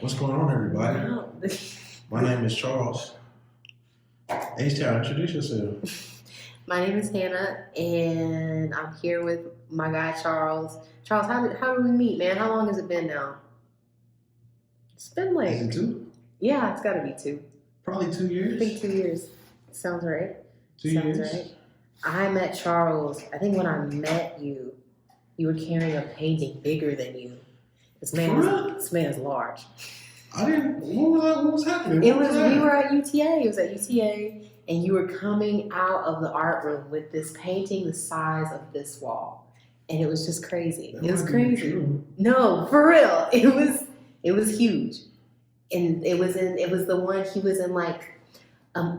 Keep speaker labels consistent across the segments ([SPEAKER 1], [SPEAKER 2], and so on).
[SPEAKER 1] What's going on, everybody? My name is Charles. H-Town, introduce yourself.
[SPEAKER 2] My name is Hannah, and I'm here with my guy Charles. Charles, how did we meet, man? How long has it been now? It's been like
[SPEAKER 1] Is it 2?
[SPEAKER 2] Yeah, it's got to be 2.
[SPEAKER 1] Probably 2
[SPEAKER 2] I
[SPEAKER 1] years.
[SPEAKER 2] think 2 years. Sounds right.
[SPEAKER 1] 2
[SPEAKER 2] Sounds
[SPEAKER 1] years.
[SPEAKER 2] right. I met Charles. I think when I met you, you were carrying a painting bigger than you. This man is large.
[SPEAKER 1] I didn't. What was happening?
[SPEAKER 2] We were at UTA. It was at UTA, and you were coming out of the art room with this painting the size of this wall, and it was just crazy. It was crazy. No, for real. It was huge, and it was the one he was in like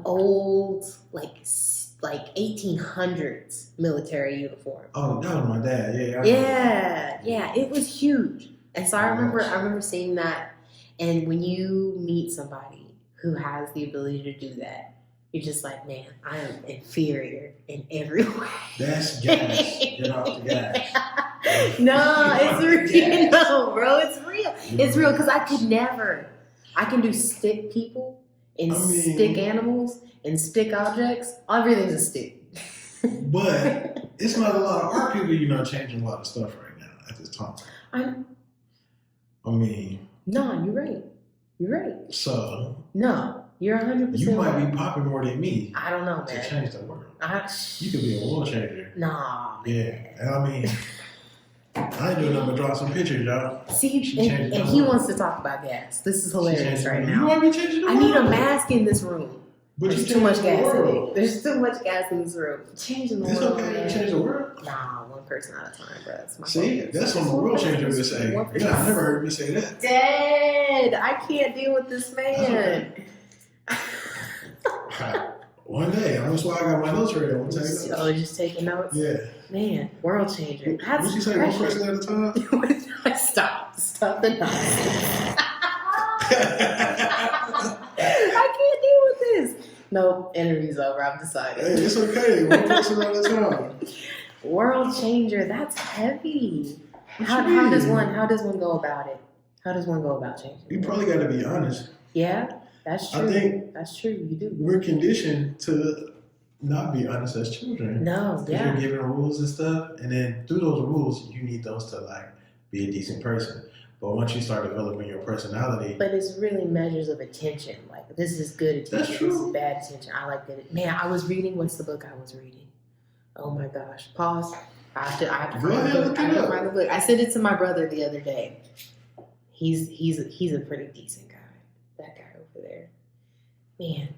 [SPEAKER 2] old like 1800s military uniform.
[SPEAKER 1] Oh, that was my dad.
[SPEAKER 2] Yeah. It was huge, and so I remember seeing that. And when you meet somebody who has the ability to do that, you're just like, man, I am inferior in every way.
[SPEAKER 1] That's gas. Get off the gas.
[SPEAKER 2] No, it's real. No, bro, it's real. It's real because I can do stick people and stick animals and stick objects. Everything's a stick.
[SPEAKER 1] But it's not a lot of art people, changing a lot of stuff right now at this time.
[SPEAKER 2] No, you're right. You're right.
[SPEAKER 1] So
[SPEAKER 2] no, you're 100%.
[SPEAKER 1] You might be popping more than me.
[SPEAKER 2] I don't know, man.
[SPEAKER 1] To change the world. You could be a world changer.
[SPEAKER 2] Nah.
[SPEAKER 1] Yeah, and I ain't doing nothing but draw some pictures, y'all.
[SPEAKER 2] See, and he wants to talk about gas. This is hilarious right now.
[SPEAKER 1] You want me changing the world?
[SPEAKER 2] I need a mask in this room.
[SPEAKER 1] But
[SPEAKER 2] there's too much gas in it. There's too much gas in this room. Changing the world.
[SPEAKER 1] It's okay. You change the world.
[SPEAKER 2] Nah, one person at a time, bro. That's my
[SPEAKER 1] See,
[SPEAKER 2] focus.
[SPEAKER 1] that's what a world changer would say. Yeah, I never heard me say that.
[SPEAKER 2] Dead. I can't deal with this man.
[SPEAKER 1] One day, that's why I got my notes ready. I'm gonna take notes.
[SPEAKER 2] Oh, just taking notes.
[SPEAKER 1] Yeah.
[SPEAKER 2] Man, world changer.
[SPEAKER 1] What'd you say? One person at a time.
[SPEAKER 2] Stop the nonsense. I can't deal with this. No, interview's over. I've decided.
[SPEAKER 1] Hey, it's okay. One person at a time.
[SPEAKER 2] World changer. That's heavy. How does one go about it? How does one go about changing?
[SPEAKER 1] You probably got to be honest.
[SPEAKER 2] Yeah, that's true.
[SPEAKER 1] I think
[SPEAKER 2] that's true. You do.
[SPEAKER 1] We're conditioned to not be honest as children.
[SPEAKER 2] No, yeah.
[SPEAKER 1] You're given rules and stuff, and then through those rules, you need those to be a decent person. But once you start developing your personality,
[SPEAKER 2] but it's really measures of attention. Like this is good attention.
[SPEAKER 1] That's true.
[SPEAKER 2] This is bad attention. I like that. Man, I was reading. What's the book I was reading? Oh my gosh! Pause. I have to find the book. I sent it to my brother the other day. He's a pretty decent guy. That guy over there, man.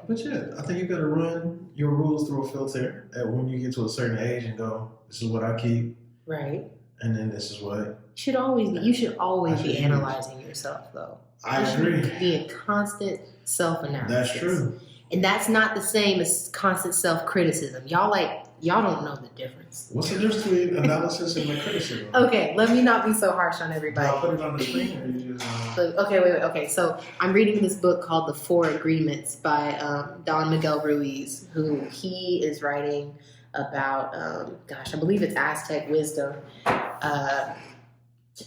[SPEAKER 1] But yeah, I think you gotta run your rules through a filter at when you get to a certain age and go, this is what I keep.
[SPEAKER 2] Right.
[SPEAKER 1] And then this is what.
[SPEAKER 2] You should always be analyzing yourself, though.
[SPEAKER 1] I agree.
[SPEAKER 2] Be a constant self-analysis.
[SPEAKER 1] That's true.
[SPEAKER 2] And that's not the same as constant self-criticism. Y'all don't know the difference.
[SPEAKER 1] What's the difference between analysis and criticism?
[SPEAKER 2] Okay, let me not be so harsh on everybody.
[SPEAKER 1] I'll put it on the screen or you just...
[SPEAKER 2] Okay, wait. Okay, so I'm reading this book called The Four Agreements by Don Miguel Ruiz, who he is writing about, I believe it's Aztec wisdom.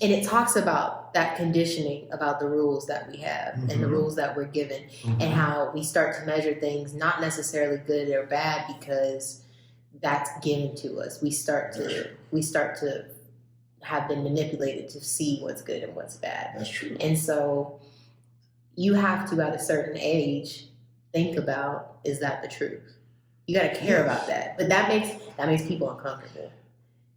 [SPEAKER 2] And it talks about that conditioning, about the rules that we have and the rules that we're given, and how we start to measure things not necessarily good or bad because that's given to us. We start to have been manipulated to see what's good and what's bad.
[SPEAKER 1] That's true.
[SPEAKER 2] And so you have to, at a certain age, think about, is that the truth? You got to care about that. But that makes people uncomfortable.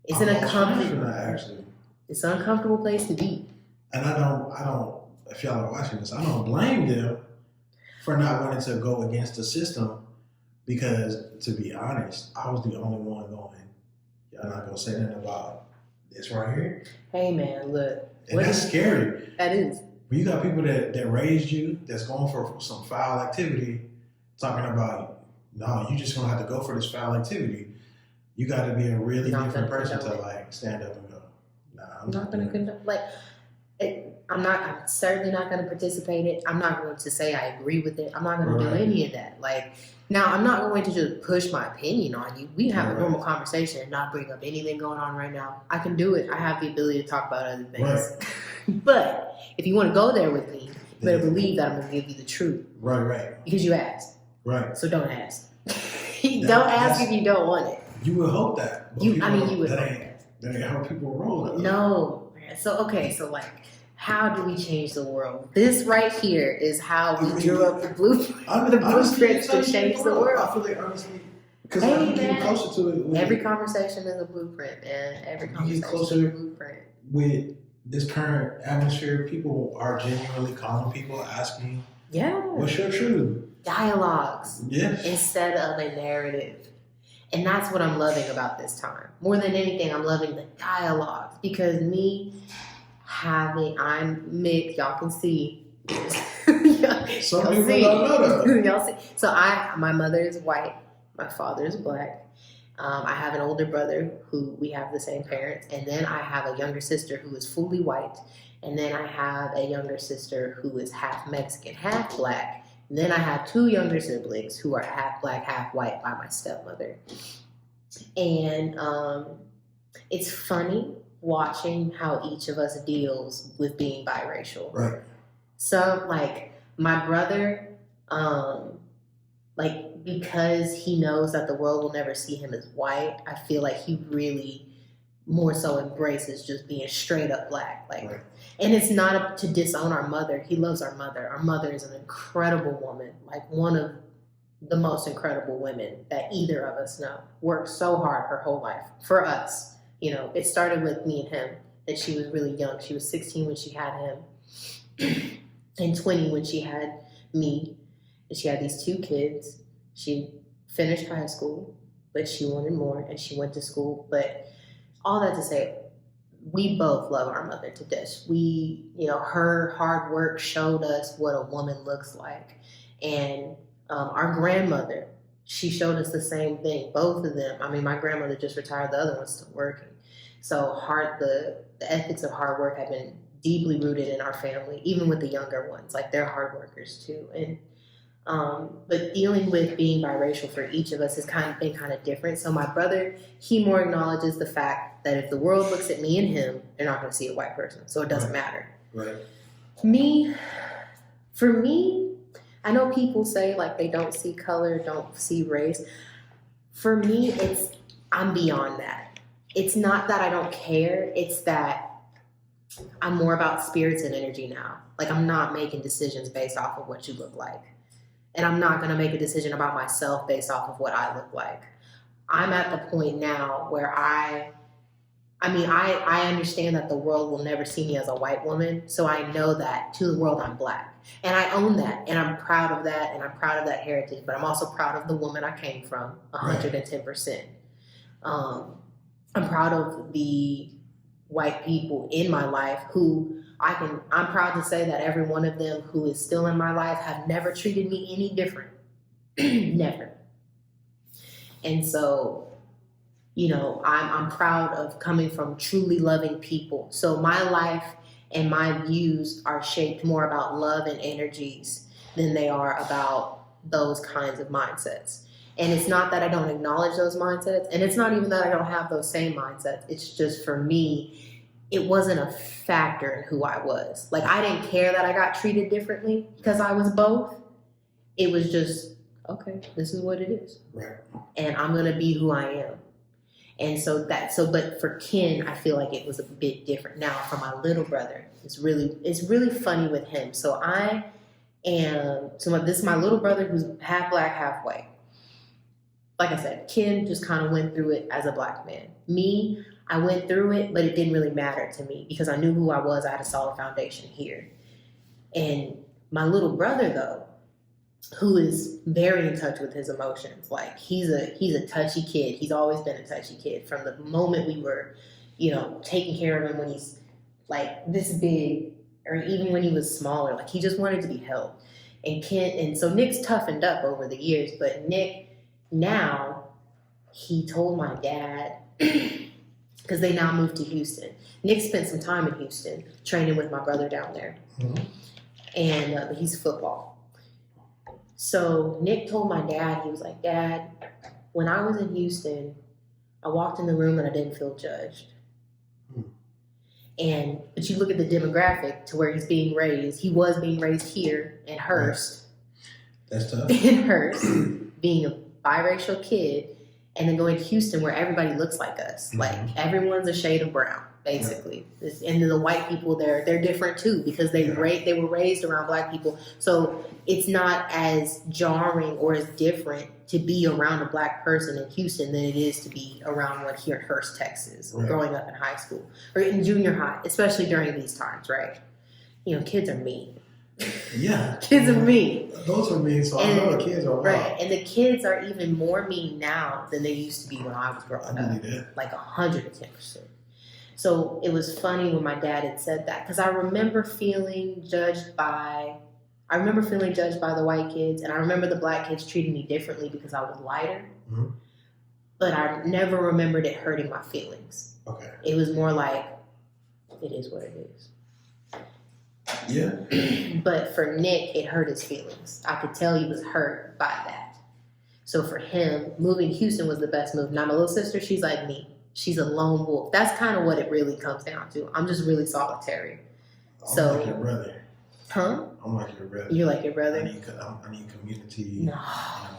[SPEAKER 2] It's an uncomfortable. It's an uncomfortable place to be.
[SPEAKER 1] And I don't, if y'all are watching this, I don't blame them for not wanting to go against the system because, to be honest, I was the only one going, y'all not going to say nothing about this right here.
[SPEAKER 2] Hey, man, look.
[SPEAKER 1] And that's scary.
[SPEAKER 2] That is.
[SPEAKER 1] When you got people that raised you, that's going for some foul activity, talking about, no, you just going to have to go for this foul activity. You got to be a really different person to stand up and go,
[SPEAKER 2] I'm not going to condone. I'm certainly not going to participate in it. I'm not going to say I agree with it. I'm not going to do any of that. Now, I'm not going to just push my opinion on you. We can have a normal conversation and not bring up anything going on right now. I can do it. I have the ability to talk about other things. Right. But if you want to go there with me, you better believe that I'm going to give you the truth.
[SPEAKER 1] Right.
[SPEAKER 2] Because you asked.
[SPEAKER 1] Right.
[SPEAKER 2] So don't ask. Don't ask if you don't want it.
[SPEAKER 1] You would hope that.
[SPEAKER 2] You would hope
[SPEAKER 1] that. That ain't how people roll.
[SPEAKER 2] No. So like, how do we change the world? This right here is how we drew up the blueprint. The blueprints to change the world.
[SPEAKER 1] I feel like honestly, because I'm getting closer to it.
[SPEAKER 2] Every conversation is a blueprint, man. Every conversation is a blueprint.
[SPEAKER 1] With this current atmosphere, people are genuinely calling people, asking, what's your truth?
[SPEAKER 2] Dialogues.
[SPEAKER 1] Yes. Instead
[SPEAKER 2] of a narrative. And that's what I'm loving about this time. More than anything, I'm loving the dialogues. Because I'm mixed, y'all can see.
[SPEAKER 1] Some people don't know that.
[SPEAKER 2] Y'all see. So my mother is white, my father is black. I have an older brother who we have the same parents, and then I have a younger sister who is fully white, and then I have a younger sister who is half Mexican, half black. And then I have 2 younger siblings who are half black, half white by my stepmother. And it's funny watching how each of us deals with being biracial.
[SPEAKER 1] Right.
[SPEAKER 2] So, like, my brother, because he knows that the world will never see him as white, I feel like he really more so embraces just being straight up black. Right. And it's not to disown our mother. He loves our mother. Our mother is an incredible woman, like one of the most incredible women that either of us know. Worked so hard her whole life for us. It started with me and him, and she was really young. She was 16 when she had him and 20 when she had me. And she had these 2 kids. She finished high school, but she wanted more, and she went to school. But all that to say, we both love our mother to death. Her hard work showed us what a woman looks like. And our grandmother, she showed us the same thing, both of them. I mean, my grandmother just retired, the other one's still working. So the ethics of hard work have been deeply rooted in our family, even with the younger ones. Like, they're hard workers too. And but dealing with being biracial for each of us has been kind of different. So my brother, he more acknowledges the fact that if the world looks at me and him, they're not going to see a white person. So it doesn't matter.
[SPEAKER 1] Right.
[SPEAKER 2] For me, I know people say like they don't see color, don't see race. For me, I'm beyond that. It's not that I don't care. It's that I'm more about spirits and energy now. Like, I'm not making decisions based off of what you look like. And I'm not going to make a decision about myself based off of what I look like. I'm at the point now where I understand that the world will never see me as a white woman. So I know that to the world, I'm black. And I own that. And I'm proud of that. And I'm proud of that heritage. But I'm also proud of the woman I came from, 110%. I'm proud of the white people in my life who I'm proud to say that every one of them who is still in my life have never treated me any different. Never. And so, I'm proud of coming from truly loving people. So my life and my views are shaped more about love and energies than they are about those kinds of mindsets. And it's not that I don't acknowledge those mindsets, and it's not even that I don't have those same mindsets. It's just, for me, it wasn't a factor in who I was. Like, I didn't care that I got treated differently because I was both. It was just, okay, this is what it is.
[SPEAKER 1] Right.
[SPEAKER 2] And I'm going to be who I am. And but for Ken, I feel like it was a bit different. Now, for my little brother, it's really funny with him. So this is my little brother who's half black, half white. Like I said, Ken just kind of went through it as a black man. Me, I went through it, but it didn't really matter to me because I knew who I was. I had a solid foundation here. And my little brother, though, who is very in touch with his emotions. Like, he's a touchy kid. He's always been a touchy kid from the moment we were, taking care of him when he's like this big, or even when he was smaller. Like, he just wanted to be held. And so Nick's toughened up over the years, but Nick, now, he told my dad, because they now moved to Houston. Nick spent some time in Houston training with my brother down there. Mm-hmm. And he's football. So Nick told my dad, he was like, Dad, when I was in Houston, I walked in the room and I didn't feel judged. Mm-hmm. But you look at the demographic to where he's being raised. He was being raised here in Hearst.
[SPEAKER 1] That's tough.
[SPEAKER 2] In Hearst, being a biracial kid, and then going to Houston where everybody looks like us. Like everyone's a shade of brown, basically. And then the white people there, they're different too because they were raised around black people. So it's not as jarring or as different to be around a black person in Houston than it is to be around one here in Hearst, Texas, growing up in high school or in junior high, especially during these times, right? You know, kids are mean.
[SPEAKER 1] Yeah.
[SPEAKER 2] Kids are mean.
[SPEAKER 1] Those are mean, so I know the kids are wild.
[SPEAKER 2] Right. And the kids are even more mean now than they used to be when I was growing up. Like 110%. So it was funny when my dad had said that because I remember feeling judged by the white kids, and I remember the black kids treating me differently because I was lighter. Mm-hmm. But I never remembered it hurting my feelings.
[SPEAKER 1] Okay.
[SPEAKER 2] It was more like, it is what it is.
[SPEAKER 1] Yeah.
[SPEAKER 2] But for Nick, it hurt his feelings. I could tell he was hurt by that. So for him, moving to Houston was the best move. Now my little sister, she's like me. She's a lone wolf. That's kind of what it really comes down to. I'm just really solitary.
[SPEAKER 1] I'm like your brother.
[SPEAKER 2] Huh?
[SPEAKER 1] I'm like your brother.
[SPEAKER 2] You're like your brother?
[SPEAKER 1] I need community and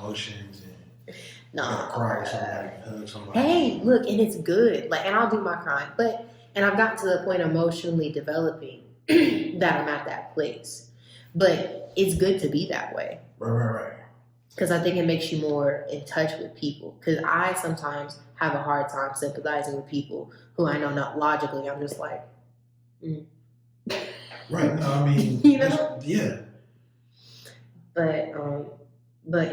[SPEAKER 1] emotions and cry with somebody, hug somebody.
[SPEAKER 2] Hey, look, and it's good. Like, and I'll do my crying. And I've gotten to the point emotionally developing that I'm at that place. But it's good to be that way.
[SPEAKER 1] Right.
[SPEAKER 2] Because I think it makes you more in touch with people. Because I sometimes have a hard time sympathizing with people who I know not logically. I'm just like,
[SPEAKER 1] Right. No, I mean,
[SPEAKER 2] you know?
[SPEAKER 1] Yeah.
[SPEAKER 2] But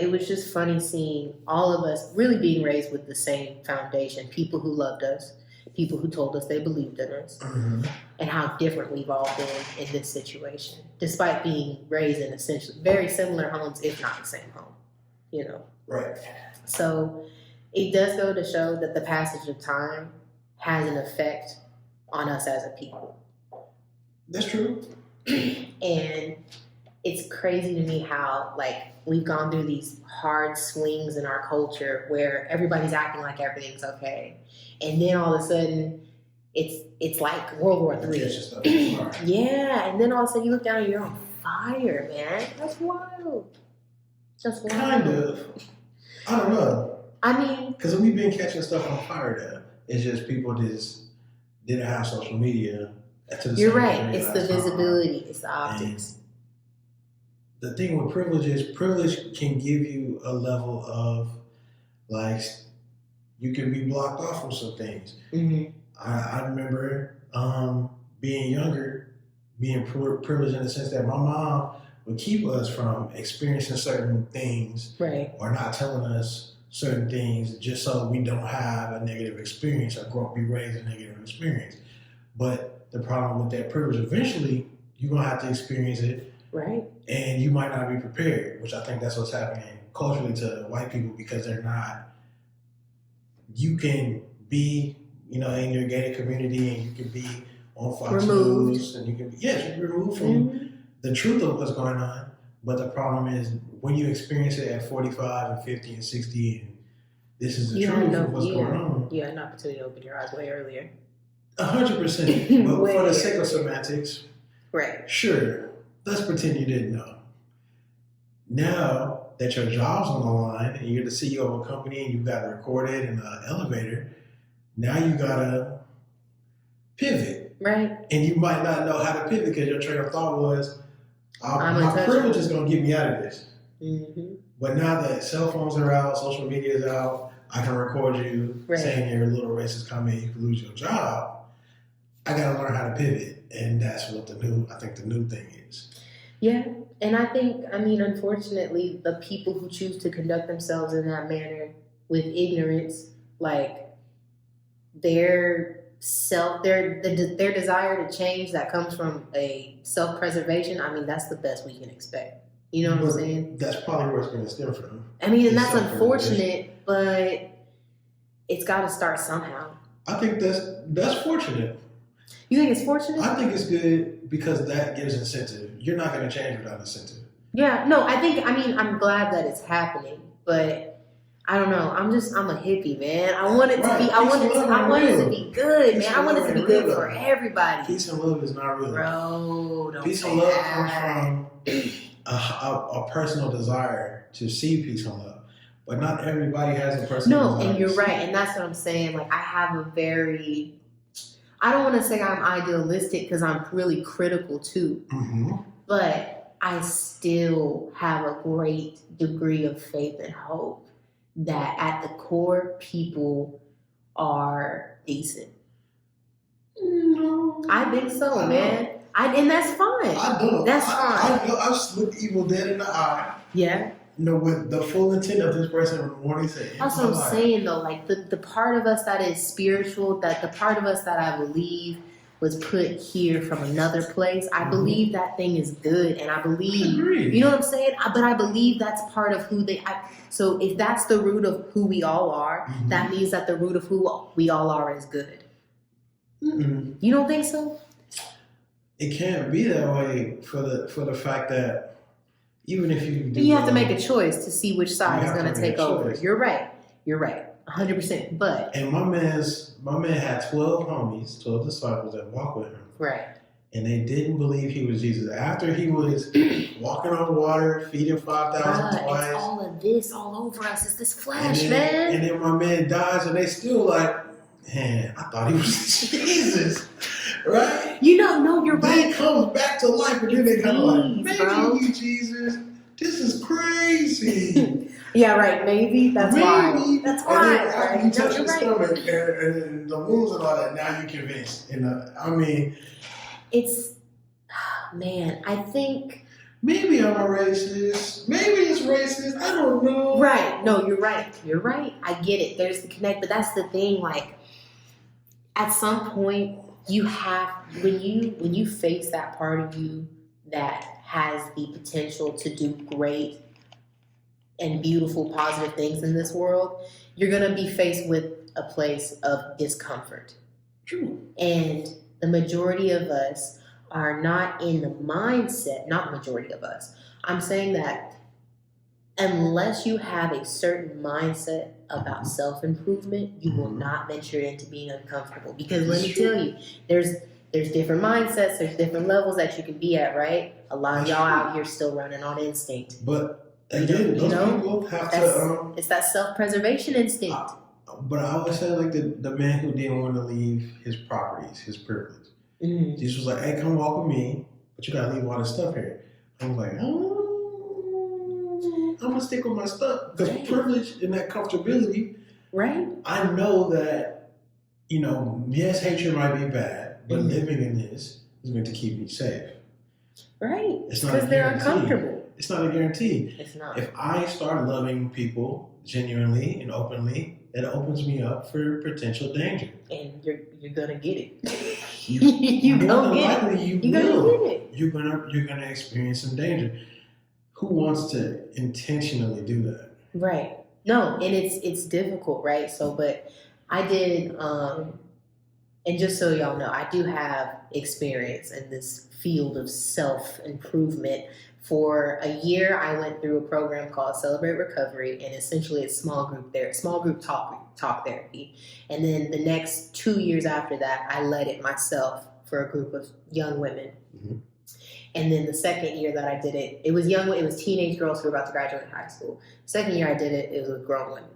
[SPEAKER 2] it was just funny seeing all of us really being raised with the same foundation. People who loved us, people who told us they believed in us, and how different we've all been in this situation, despite being raised in essentially very similar homes, if not the same home, you know?
[SPEAKER 1] Right.
[SPEAKER 2] So it does go to show that the passage of time has an effect on us as a people.
[SPEAKER 1] That's true.
[SPEAKER 2] And it's crazy to me how, like, we've gone through these hard swings in our culture where everybody's acting like everything's okay. And then all of a sudden, it's like World War III. Yeah, and then all of a sudden you look down and you're on fire, man. That's wild. Just wild.
[SPEAKER 1] Kind of. I don't know.
[SPEAKER 2] I mean...
[SPEAKER 1] Because we've been catching stuff on fire there. It's just people just didn't have social media.
[SPEAKER 2] You're right. It's the visibility. It's the optics.
[SPEAKER 1] And the thing with privilege is privilege can give you a level of, like, you can be blocked off from some things. Mm-hmm. I remember being younger, being privileged in the sense that my mom would keep us from experiencing certain things,
[SPEAKER 2] right,
[SPEAKER 1] or not telling us certain things just so we don't have a negative experience or be raised in a negative experience. But the problem with that privilege, eventually you're going to have to experience it.
[SPEAKER 2] Right.
[SPEAKER 1] And you might not be prepared, which I think that's what's happening culturally to white people because they're not. You can be, in your gated community and you can be on Fox News and you can be removed from the truth of what's going on. But the problem is when you experience it at 45 and 50 and 60 and this is the truth of what's going on.
[SPEAKER 2] You had an opportunity to open your eyes way earlier.
[SPEAKER 1] 100%. But for the sake of semantics,
[SPEAKER 2] right?
[SPEAKER 1] Sure. Let's pretend you didn't know. Now that your job's on the line and you're the CEO of a company and you've got recorded in an elevator, now you gotta pivot.
[SPEAKER 2] Right.
[SPEAKER 1] And you might not know how to pivot because your train of thought was, my privilege is gonna get me out of this. Mm-hmm. But now that cell phones are out, social media is out, I can record you saying you're a little racist comment, you can lose your job. I gotta learn how to pivot. And that's what the new thing is.
[SPEAKER 2] Yeah. And I think, unfortunately, the people who choose to conduct themselves in that manner with ignorance, like their desire to change that comes from a self-preservation, that's the best we can expect. You know what I'm saying?
[SPEAKER 1] That's probably where it's going to stem from.
[SPEAKER 2] And that's unfortunate, but it's got to start somehow.
[SPEAKER 1] I think that's fortunate.
[SPEAKER 2] You think it's fortunate?
[SPEAKER 1] I think it's good because that gives incentive. You're not going to change without incentive.
[SPEAKER 2] Yeah, no, I'm glad that it's happening, but I don't know. I'm a hippie, man. I want it to be.
[SPEAKER 1] Right.
[SPEAKER 2] I want it
[SPEAKER 1] Peace and
[SPEAKER 2] to. I
[SPEAKER 1] love
[SPEAKER 2] want it
[SPEAKER 1] ain't
[SPEAKER 2] to
[SPEAKER 1] real.
[SPEAKER 2] be good,
[SPEAKER 1] Peace
[SPEAKER 2] man.
[SPEAKER 1] and
[SPEAKER 2] I want it
[SPEAKER 1] love
[SPEAKER 2] to be
[SPEAKER 1] ain't
[SPEAKER 2] good
[SPEAKER 1] real,
[SPEAKER 2] for
[SPEAKER 1] though.
[SPEAKER 2] everybody.
[SPEAKER 1] Peace and love is not real.
[SPEAKER 2] Bro, don't
[SPEAKER 1] Peace
[SPEAKER 2] say
[SPEAKER 1] and love
[SPEAKER 2] that.
[SPEAKER 1] comes from a personal desire to see peace and love, but not everybody has a personal
[SPEAKER 2] No,
[SPEAKER 1] desire.
[SPEAKER 2] and you're
[SPEAKER 1] to see
[SPEAKER 2] right,
[SPEAKER 1] it.
[SPEAKER 2] and that's what I'm saying. Like I have a very. I don't want to say I'm idealistic because I'm really critical too,
[SPEAKER 1] Mhm.
[SPEAKER 2] but I still have a great degree of faith and hope that at the core people are decent.
[SPEAKER 1] No,
[SPEAKER 2] I think so,
[SPEAKER 1] I
[SPEAKER 2] man. And that's fine.
[SPEAKER 1] I don't.
[SPEAKER 2] That's
[SPEAKER 1] I
[SPEAKER 2] fine.
[SPEAKER 1] know. I've looked evil dead in the eye.
[SPEAKER 2] Yeah.
[SPEAKER 1] Know what the full intent of this person wanting to end
[SPEAKER 2] That's
[SPEAKER 1] my
[SPEAKER 2] what I'm
[SPEAKER 1] life.
[SPEAKER 2] saying though. Like the part of us that is spiritual, that the part of us that I believe was put here from another place, I
[SPEAKER 1] Mhm.
[SPEAKER 2] believe that thing is good, and I believe.
[SPEAKER 1] Agreed.
[SPEAKER 2] You know what I'm saying? But I believe that's part of who they. So if that's the root of who we all are,
[SPEAKER 1] Mhm.
[SPEAKER 2] that means that the root of who we all are is good.
[SPEAKER 1] Mm-mm.
[SPEAKER 2] You don't think so?
[SPEAKER 1] It can't be that way for the fact that even if you do,
[SPEAKER 2] You have to make a choice to see which side
[SPEAKER 1] You
[SPEAKER 2] is
[SPEAKER 1] have
[SPEAKER 2] going
[SPEAKER 1] to
[SPEAKER 2] to
[SPEAKER 1] make
[SPEAKER 2] take
[SPEAKER 1] a
[SPEAKER 2] over.
[SPEAKER 1] choice.
[SPEAKER 2] You're right. 100%. But
[SPEAKER 1] And my man had 12 homies, 12 disciples that walked with him,
[SPEAKER 2] right.
[SPEAKER 1] and they didn't believe he was Jesus. After he was walking on water, feeding 5,000
[SPEAKER 2] Bruh,
[SPEAKER 1] twice,
[SPEAKER 2] it's all of this all over us. It's this
[SPEAKER 1] and
[SPEAKER 2] flesh,
[SPEAKER 1] then, and
[SPEAKER 2] man.
[SPEAKER 1] then my man dies, and they still like, man, I thought he was Jesus, right?
[SPEAKER 2] You know, no, you're
[SPEAKER 1] Then
[SPEAKER 2] right.
[SPEAKER 1] comes back to life, and then they kind of like,
[SPEAKER 2] Please,
[SPEAKER 1] maybe
[SPEAKER 2] bro.
[SPEAKER 1] you Jesus. This is crazy.
[SPEAKER 2] Yeah, right. Maybe that's why. That's
[SPEAKER 1] And
[SPEAKER 2] why.
[SPEAKER 1] then after
[SPEAKER 2] Right?
[SPEAKER 1] you
[SPEAKER 2] No,
[SPEAKER 1] touch
[SPEAKER 2] you're
[SPEAKER 1] the
[SPEAKER 2] right.
[SPEAKER 1] stomach and the wounds and all that, now you're convinced. And I mean,
[SPEAKER 2] It's, man, I think.
[SPEAKER 1] maybe I'm a racist. Maybe it's racist. I don't know.
[SPEAKER 2] Right. No, you're right. You're right. I get it. There's the connect, but that's the thing. Like, at some point, you have when you face that part of you that has the potential to do great and beautiful, positive things in this world, you're gonna be faced with a place of discomfort.
[SPEAKER 1] True.
[SPEAKER 2] And the majority of us are not in the mindset, not the majority of us. I'm saying that unless you have a certain mindset about self-improvement, you will not venture into being uncomfortable. Because let me tell you, there's different mindsets, there's different levels that you can be at, right? A lot of y'all out here still running on instinct.
[SPEAKER 1] But again, those people have to.
[SPEAKER 2] It's that self-preservation instinct.
[SPEAKER 1] But I always say, like the man who didn't want to leave his properties, his privilege.
[SPEAKER 2] Mm-hmm.
[SPEAKER 1] Jesus was like, "Hey, come walk with me, but you gotta leave all this stuff here." I was like, I'm gonna stick with my stuff because
[SPEAKER 2] Right.
[SPEAKER 1] privilege and that comfortability.
[SPEAKER 2] Right?
[SPEAKER 1] I know that, yes, hatred might be bad, but
[SPEAKER 2] Mhm.
[SPEAKER 1] living in this is meant to keep you safe.
[SPEAKER 2] Right.
[SPEAKER 1] It's not
[SPEAKER 2] Because
[SPEAKER 1] a
[SPEAKER 2] they're
[SPEAKER 1] guarantee.
[SPEAKER 2] uncomfortable.
[SPEAKER 1] It's not a guarantee.
[SPEAKER 2] It's not.
[SPEAKER 1] If I start loving people genuinely and openly, it opens me up for potential danger.
[SPEAKER 2] And you're gonna get it.
[SPEAKER 1] You
[SPEAKER 2] you
[SPEAKER 1] more
[SPEAKER 2] gonna
[SPEAKER 1] than
[SPEAKER 2] get
[SPEAKER 1] likely
[SPEAKER 2] it.
[SPEAKER 1] you
[SPEAKER 2] You're
[SPEAKER 1] will.
[SPEAKER 2] gonna get it.
[SPEAKER 1] You're gonna experience some danger. Who wants to intentionally do that?
[SPEAKER 2] Right. No, and it's difficult, right? So, but I did, and just so y'all know, I do have experience in this field of self-improvement. For a year, I went through a program called Celebrate Recovery, and essentially it's small group talk therapy. And then the next 2 years after that, I led it myself for a group of young women.
[SPEAKER 1] Mhm.
[SPEAKER 2] And then the second year that I did it, it was teenage girls who were about to graduate high school. Second year I did it, it was with grown women.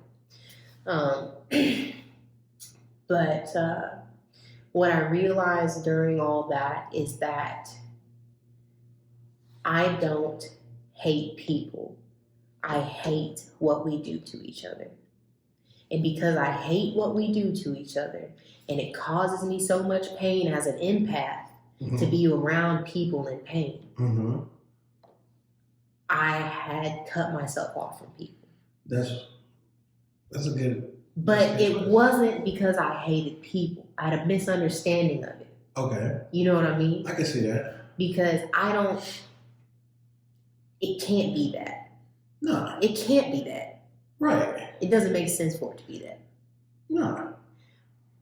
[SPEAKER 2] But what I realized during all that is that I don't hate people. I hate what we do to each other. And because I hate what we do to each other, and it causes me so much pain as an empath, to be around people in pain,
[SPEAKER 1] Mm-hmm.
[SPEAKER 2] I had cut myself off from people.
[SPEAKER 1] That's a good.
[SPEAKER 2] But it wasn't because I hated people. I had a misunderstanding of it.
[SPEAKER 1] Okay.
[SPEAKER 2] You know what I mean?
[SPEAKER 1] I can see that.
[SPEAKER 2] Because it can't be that.
[SPEAKER 1] No.
[SPEAKER 2] It can't be that.
[SPEAKER 1] Right.
[SPEAKER 2] It doesn't make sense for it to be that.
[SPEAKER 1] No.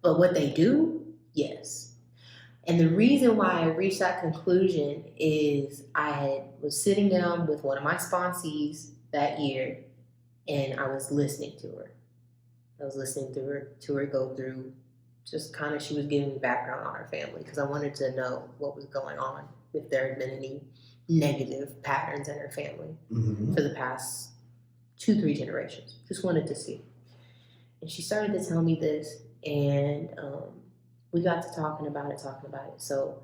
[SPEAKER 2] But what they do, yes. And the reason why I reached that conclusion is I was sitting down with one of my sponsees that year, and I was listening to her. I was listening to her go through just kind of, she was giving me background on her family because I wanted to know what was going on, if there had been any negative patterns in her family for the past 2-3 generations. Just wanted to see. And she started to tell me this, and we got to talking about it. So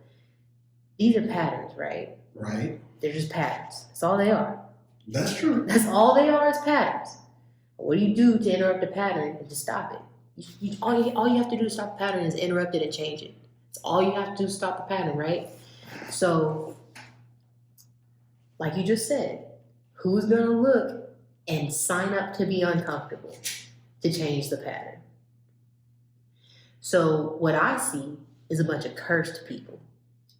[SPEAKER 2] these are patterns, right?
[SPEAKER 1] Right.
[SPEAKER 2] They're just patterns. That's all they are.
[SPEAKER 1] That's true.
[SPEAKER 2] That's all they are, is patterns. What do you do to interrupt the pattern and to stop it? All you have to do to stop the pattern is interrupt it and change it. It's all you have to do to stop the pattern, right? So, like you just said, who's going to look and sign up to be uncomfortable to change the pattern? So what I see is a bunch of cursed people,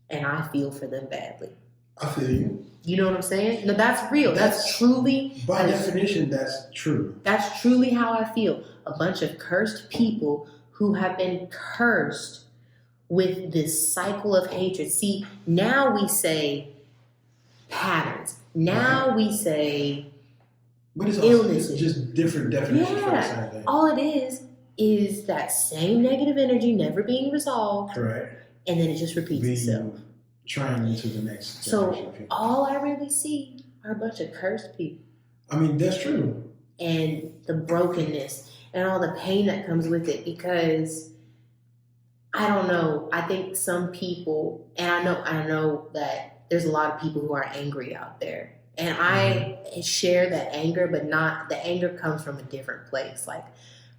[SPEAKER 2] and I feel for them badly.
[SPEAKER 1] I feel you.
[SPEAKER 2] You know what I'm saying? No, that's real. That's truly,
[SPEAKER 1] by definition, that's true.
[SPEAKER 2] That's truly how I feel. A bunch of cursed people who have been cursed with this cycle of hatred. See, now we say patterns. Now we say
[SPEAKER 1] but it's
[SPEAKER 2] illnesses.
[SPEAKER 1] It's just different definitions for the same thing.
[SPEAKER 2] All it is that same negative energy never being resolved.
[SPEAKER 1] Correct.
[SPEAKER 2] And then it just repeats itself.
[SPEAKER 1] Trying into the next
[SPEAKER 2] So
[SPEAKER 1] generation.
[SPEAKER 2] all I really see are a bunch of cursed people.
[SPEAKER 1] I mean, that's true.
[SPEAKER 2] And the brokenness and all the pain that comes with it, because I don't know, I think some people, and I know that there's a lot of people who are angry out there. And I share that anger, but not, the anger comes from a different place. Like,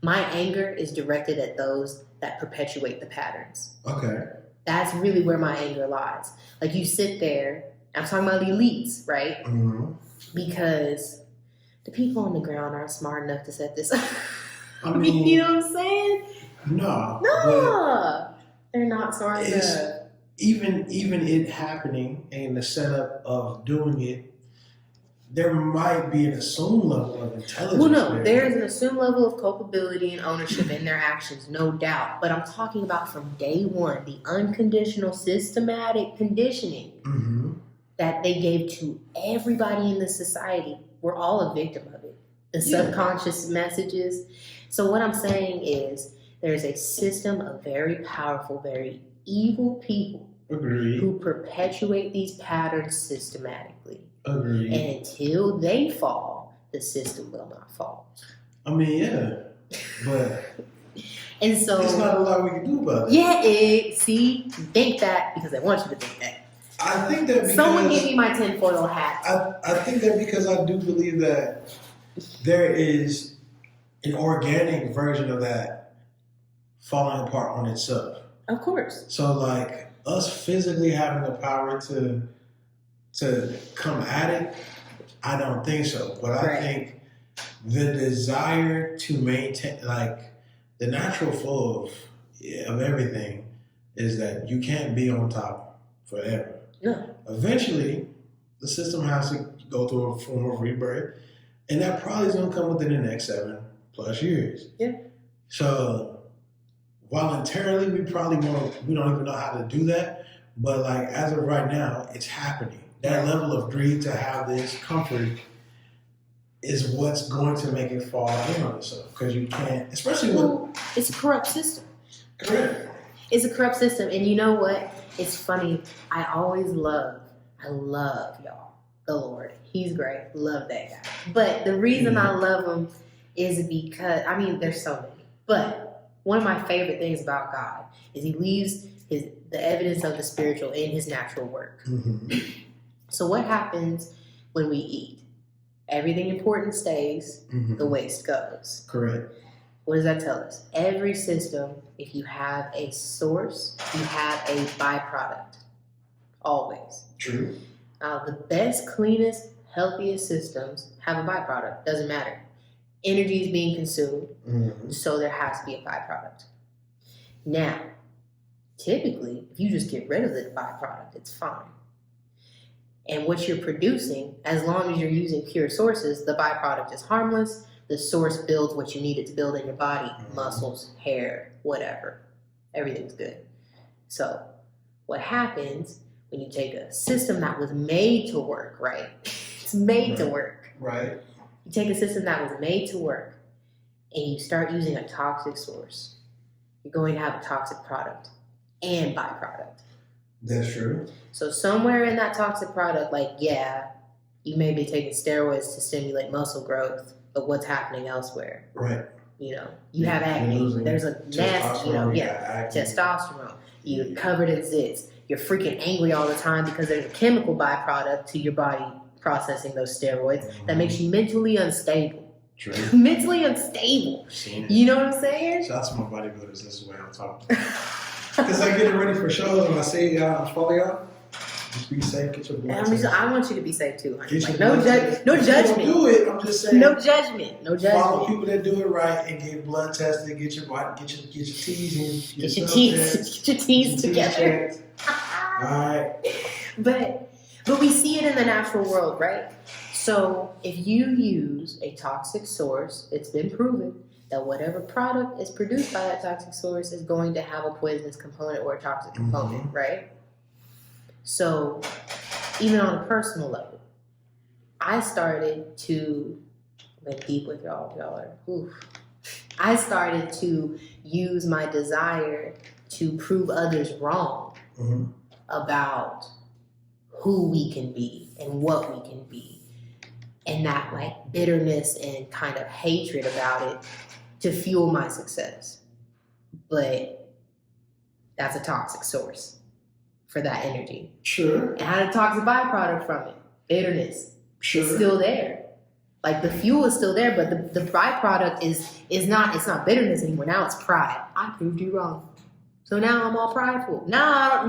[SPEAKER 2] my anger is directed at those that perpetuate the patterns.
[SPEAKER 1] Okay.
[SPEAKER 2] That's really where my anger lies. Like, you sit there, I'm talking about the elites, right?
[SPEAKER 1] Mm-hmm.
[SPEAKER 2] Because the people on the ground aren't smart enough to set this up.
[SPEAKER 1] I mean,
[SPEAKER 2] you know what I'm saying?
[SPEAKER 1] No.
[SPEAKER 2] They're not smart enough.
[SPEAKER 1] Even it happening and the setup of doing it, there might be an assumed level of intelligence.
[SPEAKER 2] Well, no, there is an assumed level of culpability and ownership in their actions, no doubt. But I'm talking about from day one, the unconditional, systematic conditioning that they gave to everybody in the society. We're all a victim of it. The subconscious messages. So what I'm saying is, there's a system of very powerful, very evil people who perpetuate these patterns systematically.
[SPEAKER 1] Agreed.
[SPEAKER 2] And until they fall, the system will not fall.
[SPEAKER 1] I mean, yeah, but
[SPEAKER 2] and so
[SPEAKER 1] there's not a lot we can do about it.
[SPEAKER 2] Yeah, see, think that because I want you to think that.
[SPEAKER 1] I think that because
[SPEAKER 2] someone give me my tinfoil hat.
[SPEAKER 1] I think that because I do believe that there is an organic version of that falling apart on itself.
[SPEAKER 2] Of course.
[SPEAKER 1] So, like, us physically having the power to come at it, I don't think so. But I think the desire to maintain, like, the natural flow of everything is that you can't be on top forever.
[SPEAKER 2] No.
[SPEAKER 1] Eventually, the system has to go through a form of rebirth, and that probably is going to come within the next 7+ years.
[SPEAKER 2] Yeah.
[SPEAKER 1] So, voluntarily, we don't even know how to do that. But, like, as of right now, it's happening. That level of greed to have this comfort is what's going to make it fall in on itself. Because you can't, especially when
[SPEAKER 2] it's a corrupt system.
[SPEAKER 1] Correct.
[SPEAKER 2] It's a corrupt system. And you know what? It's funny. I love y'all, the Lord. He's great. Love that guy. But the reason I love him is because, I mean, there's so many. But one of my favorite things about God is he leaves the evidence of the spiritual in his natural work. So what happens when we eat? Everything important stays, the waste goes.
[SPEAKER 1] Correct.
[SPEAKER 2] What does that tell us? Every system, if you have a source, you have a byproduct. Always.
[SPEAKER 1] True.
[SPEAKER 2] The best, cleanest, healthiest systems have a byproduct. Doesn't matter. Energy is being consumed, so there has to be a byproduct. Now, typically, if you just get rid of the byproduct, it's fine. And what you're producing, as long as you're using pure sources, the byproduct is harmless. The source builds what you need it to build in your body, muscles, hair, whatever. Everything's good. So what happens when you take a system that was made to work, right? It's made to work.
[SPEAKER 1] Right.
[SPEAKER 2] You take a system that was made to work and you start using a toxic source, you're going to have a toxic product and byproduct.
[SPEAKER 1] That's true.
[SPEAKER 2] So somewhere in that toxic product, like, yeah, you may be taking steroids to stimulate muscle growth, but what's happening elsewhere?
[SPEAKER 1] Right.
[SPEAKER 2] You know, you have acne. There's a nasty, testosterone. You're covered in zits. You're freaking angry all the time because there's a chemical byproduct to your body processing those steroids that makes you mentally unstable.
[SPEAKER 1] True.
[SPEAKER 2] Mentally unstable. You know what I'm saying?
[SPEAKER 1] Shout out to my bodybuilders. This is the way I'm talking. Because I get ready for shows and I say, y'all, I follow y'all. Just be safe. Get your blood test.
[SPEAKER 2] I want you to be safe too. Like,
[SPEAKER 1] no
[SPEAKER 2] judgment.
[SPEAKER 1] Do it. I'm just saying.
[SPEAKER 2] No judgment. No judgment.
[SPEAKER 1] Follow people that do it right and get blood tested. Get your body. Get your T's in.
[SPEAKER 2] Get your T's together.
[SPEAKER 1] All right.
[SPEAKER 2] But we see it in the natural world, right? So if you use a toxic source, it's been proven that whatever product is produced by that toxic source is going to have a poisonous component or a toxic component, right? So even on a personal level, I started to get deep with y'all. Y'all are, oof. I started to use my desire to prove others wrong about who we can be and what we can be. And that like bitterness and kind of hatred about it to fuel my success. But that's a toxic source for that energy.
[SPEAKER 1] Sure.
[SPEAKER 2] And had a toxic byproduct from it. Bitterness.
[SPEAKER 1] Sure.
[SPEAKER 2] It's still there. Like the fuel is still there, but the byproduct is not bitterness anymore. Now it's pride. I proved you wrong. So now I'm all prideful. Now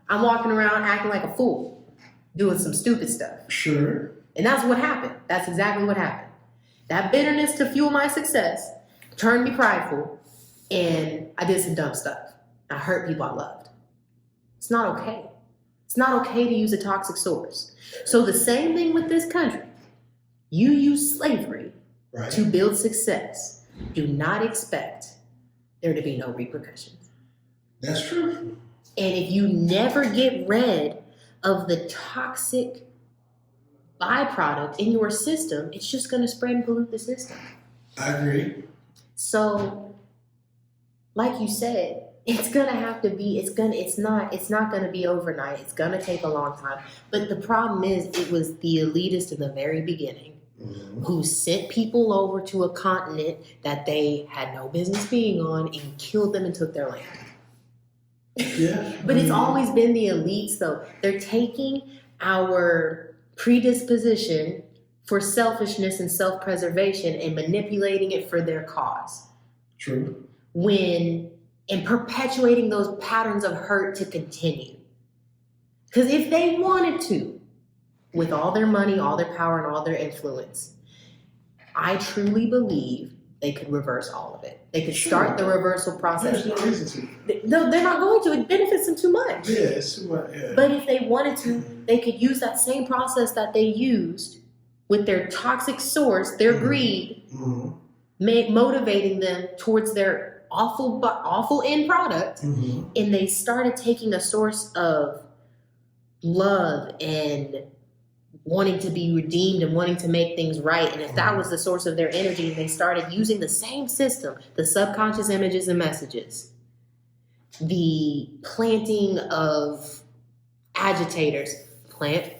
[SPEAKER 2] I'm walking around acting like a fool, doing some stupid stuff.
[SPEAKER 1] Sure.
[SPEAKER 2] And that's what happened. That's exactly what happened. That bitterness to fuel my success turned me prideful, and I did some dumb stuff. I hurt people I loved. It's not okay. It's not okay to use a toxic source. So the same thing with this country. You use slavery to build success. Do not expect there to be no repercussions.
[SPEAKER 1] That's true.
[SPEAKER 2] And if you never get rid of the toxic byproduct in your system, it's just going to spread and pollute the system.
[SPEAKER 1] I agree.
[SPEAKER 2] So, like you said, it's going to have to be, it's not going to be overnight. It's going to take a long time. But the problem is, it was the elitists in the very beginning who sent people over to a continent that they had no business being on and killed them and took their land.
[SPEAKER 1] Yeah.
[SPEAKER 2] But it's always been the elites, though. They're taking our predisposition for selfishness and self-preservation and manipulating it for their cause.
[SPEAKER 1] True.
[SPEAKER 2] And perpetuating those patterns of hurt to continue. Because if they wanted to, with all their money, all their power, and all their influence, I truly believe they could reverse all of it. They could start the reversal process.
[SPEAKER 1] There's no reason to.
[SPEAKER 2] No, they're not going to. It benefits them too much.
[SPEAKER 1] Yeah, it's too much. Yeah.
[SPEAKER 2] But if they wanted to, they could use that same process that they used with their toxic source, their greed, motivating them towards their awful end product. And they started taking a source of love and wanting to be redeemed and wanting to make things right. And if that was the source of their energy, and they started using the same system, the subconscious images and messages, the planting of agitators, plant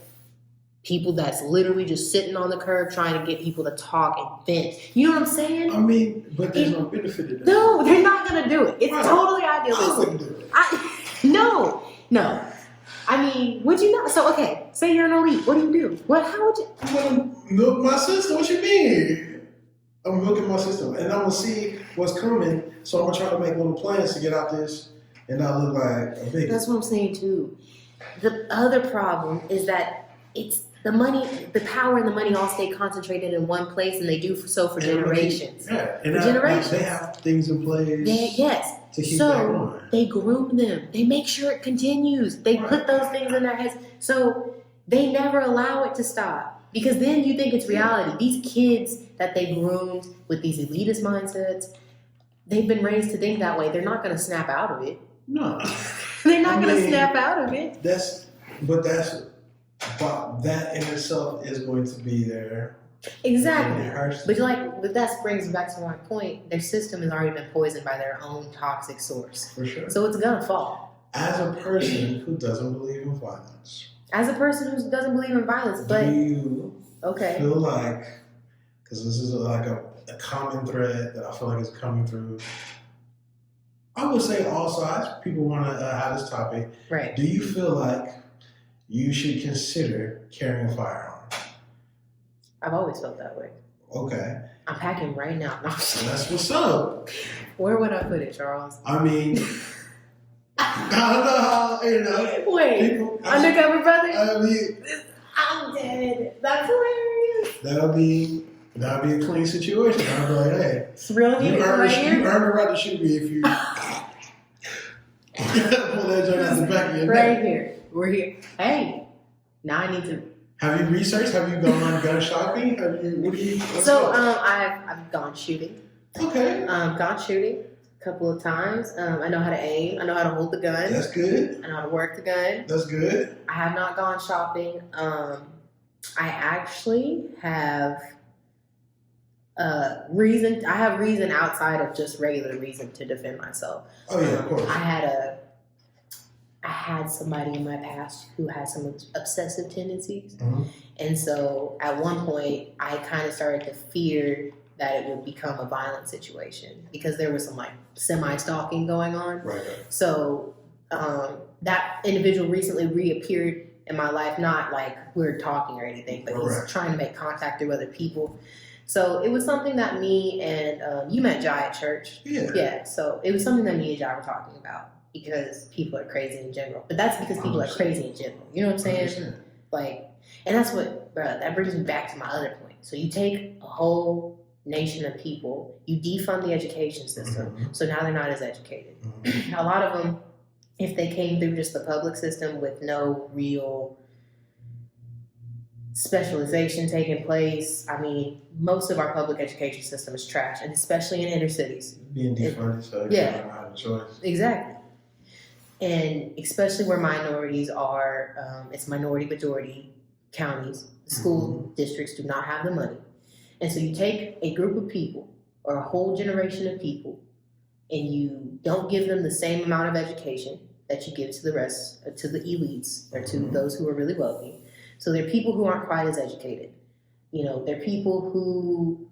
[SPEAKER 2] people that's literally just sitting on the curb trying to get people to talk and vent. You know what I'm saying?
[SPEAKER 1] I mean, but there's no benefit to that.
[SPEAKER 2] No, they're not going to do it. It's totally idealistic.
[SPEAKER 1] I wouldn't do it.
[SPEAKER 2] No. I mean, would you not? So, okay, say you're an elite. What do you do? How would you?
[SPEAKER 1] I'm going to milk my system. What you mean? I'm milking my system. And I'm going to see what's coming. So I'm going to try to make little plans to get out this and not look like a big.
[SPEAKER 2] That's what I'm saying, too. The other problem is that it's the money, the power and the money all stay concentrated in one place, and they do so for generations.
[SPEAKER 1] Yeah, and
[SPEAKER 2] generations.
[SPEAKER 1] They have things in place.
[SPEAKER 2] Yes.
[SPEAKER 1] To keep that going.
[SPEAKER 2] They groom them. They make sure it continues. They put those things in their heads. So they never allow it to stop. Because then you think it's reality. These kids that they groomed with these elitist mindsets, they've been raised to think that way. They're not going to snap out of it.
[SPEAKER 1] No.
[SPEAKER 2] They're not going to snap out of it.
[SPEAKER 1] But that in itself is going to be there
[SPEAKER 2] Exactly.
[SPEAKER 1] It hurts.
[SPEAKER 2] But that brings me back to my point. Their system has already been poisoned by their own toxic source.
[SPEAKER 1] For sure.
[SPEAKER 2] So it's gonna fall.
[SPEAKER 1] As a person who doesn't believe in violence,
[SPEAKER 2] As a person who doesn't believe in violence, but
[SPEAKER 1] do you
[SPEAKER 2] okay.
[SPEAKER 1] feel like, because this is like a common thread that I feel like is coming through, I would say all sides, people want to have this topic.
[SPEAKER 2] Right.
[SPEAKER 1] Do you feel like you should consider carrying a firearm?
[SPEAKER 2] I've always felt that way.
[SPEAKER 1] Okay.
[SPEAKER 2] I'm packing right now. No,
[SPEAKER 1] That's what's up.
[SPEAKER 2] where would I put it, Charles?
[SPEAKER 1] I mean, I don't know how,
[SPEAKER 2] Wait,
[SPEAKER 1] people,
[SPEAKER 2] undercover brother?
[SPEAKER 1] I mean,
[SPEAKER 2] I'm dead. That's hilarious.
[SPEAKER 1] that'll be a clean situation. I'll be like, hey,
[SPEAKER 2] It's real
[SPEAKER 1] you
[SPEAKER 2] neat
[SPEAKER 1] earned
[SPEAKER 2] right
[SPEAKER 1] the
[SPEAKER 2] here.
[SPEAKER 1] right to shoot me if you pull that joint out the back of your
[SPEAKER 2] Right
[SPEAKER 1] neck.
[SPEAKER 2] here. We're here. Hey, now I need to.
[SPEAKER 1] Have you researched? Have you gone gun shopping? What do you?
[SPEAKER 2] So I've gone shooting.
[SPEAKER 1] Okay.
[SPEAKER 2] Gone shooting a couple of times. I know how to aim. I know how to hold the gun.
[SPEAKER 1] That's good.
[SPEAKER 2] I know how to work the gun.
[SPEAKER 1] That's good.
[SPEAKER 2] I have not gone shopping. I actually have reason. I have reason outside of just regular reason to defend myself.
[SPEAKER 1] Oh yeah, of course.
[SPEAKER 2] I had somebody in my past who had some obsessive tendencies.
[SPEAKER 1] Mhm.
[SPEAKER 2] And so at one point, I kind of started to fear that it would become a violent situation because there was some like semi-stalking going on.
[SPEAKER 1] Right.
[SPEAKER 2] So that individual recently reappeared in my life, not like we're talking or anything, but
[SPEAKER 1] Right.
[SPEAKER 2] he's trying to make contact with other people. So it was something that me and you met Jai at church.
[SPEAKER 1] Yeah.
[SPEAKER 2] Yeah, so it was something that me and Jai were talking about because people are crazy in general. But that's because people are crazy in general. You know what I'm saying? Like, and that's what, bro, that brings me back to my other point. So you take a whole nation of people, you defund the education system,
[SPEAKER 1] Mhm.
[SPEAKER 2] so now they're not as educated.
[SPEAKER 1] Mhm.
[SPEAKER 2] A lot of them, if they came through just the public system with no real specialization taking place, I mean, most of our public education system is trash, and especially in inner cities.
[SPEAKER 1] Being defunded, so
[SPEAKER 2] Yeah.
[SPEAKER 1] you don't have a choice.
[SPEAKER 2] Exactly. And especially where minorities are, it's minority majority counties. The school districts do not have the money. And so you take a group of people or a whole generation of people and you don't give them the same amount of education that you give to the rest, to the elites or to those who are really wealthy. So they're people who aren't quite as educated. You know, they're people who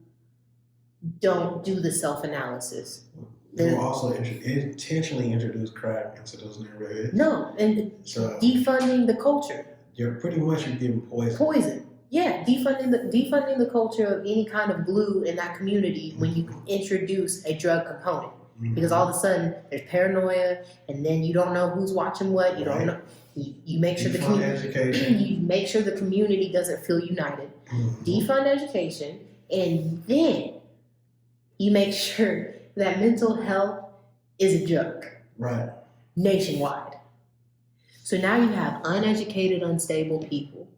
[SPEAKER 2] don't do the self-analysis.
[SPEAKER 1] You also intentionally introduce crack into those neighborhoods.
[SPEAKER 2] No, and
[SPEAKER 1] So
[SPEAKER 2] defunding the culture.
[SPEAKER 1] you're getting poison.
[SPEAKER 2] Poison. Yeah, defunding the culture of any kind of glue in that community when you introduce a drug component. Because all of a sudden there's paranoia, and then you don't know who's watching what. You don't know. You make sure you make sure the community doesn't feel united. Defund education, and then you make sure that mental health is a joke.
[SPEAKER 1] Right.
[SPEAKER 2] Nationwide. So now you have uneducated, unstable people,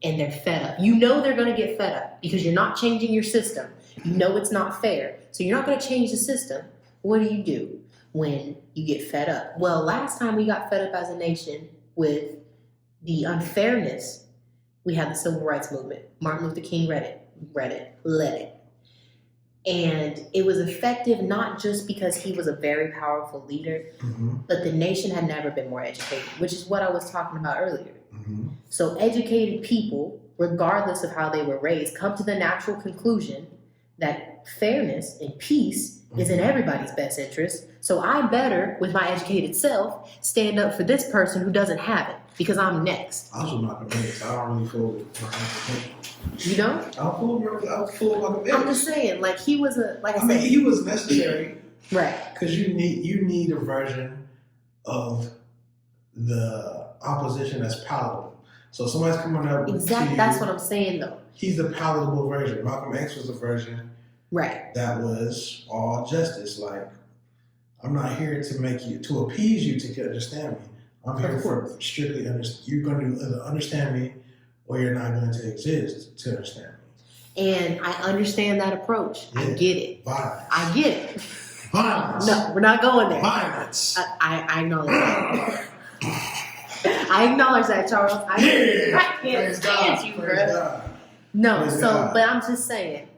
[SPEAKER 2] and they're fed up. You know they're going to get fed up because you're not changing your system. You know it's not fair. So you're not going to change the system. What do when you get fed up? Well, last time we got fed up as a nation with the unfairness, we had the civil rights movement. Martin Luther King led it. And it was effective not just because he was a very powerful leader, but the nation had never been more educated, which is what I was talking about earlier. So educated people, regardless of how they were raised, come to the natural conclusion that fairness and peace is in everybody's best interest. So I better, with my educated self, stand up for this person who doesn't have it because I'm next.
[SPEAKER 1] I was with Malcolm X. I don't really fool with Malcolm X.
[SPEAKER 2] You know?
[SPEAKER 1] I fool with Malcolm X.
[SPEAKER 2] I'm just saying, like he was
[SPEAKER 1] I mean, he was necessary,
[SPEAKER 2] right?
[SPEAKER 1] Because you need a version of the opposition that's palatable. So somebody's coming up with
[SPEAKER 2] Exactly. That's what I'm saying, though.
[SPEAKER 1] He's the palatable version. Malcolm X was the version that was all justice. Like, I'm not here to appease you to understand me. I'm here for strictly you're going to either understand me or you're not going to exist to understand me.
[SPEAKER 2] And I understand that approach.
[SPEAKER 1] Yeah.
[SPEAKER 2] I get it.
[SPEAKER 1] Violence.
[SPEAKER 2] I get it.
[SPEAKER 1] Violence.
[SPEAKER 2] No, we're not going there.
[SPEAKER 1] Violence.
[SPEAKER 2] I acknowledge that. I acknowledge that, Charles. I can't stand you, bro. No,
[SPEAKER 1] Praise
[SPEAKER 2] so
[SPEAKER 1] God.
[SPEAKER 2] but I'm just saying,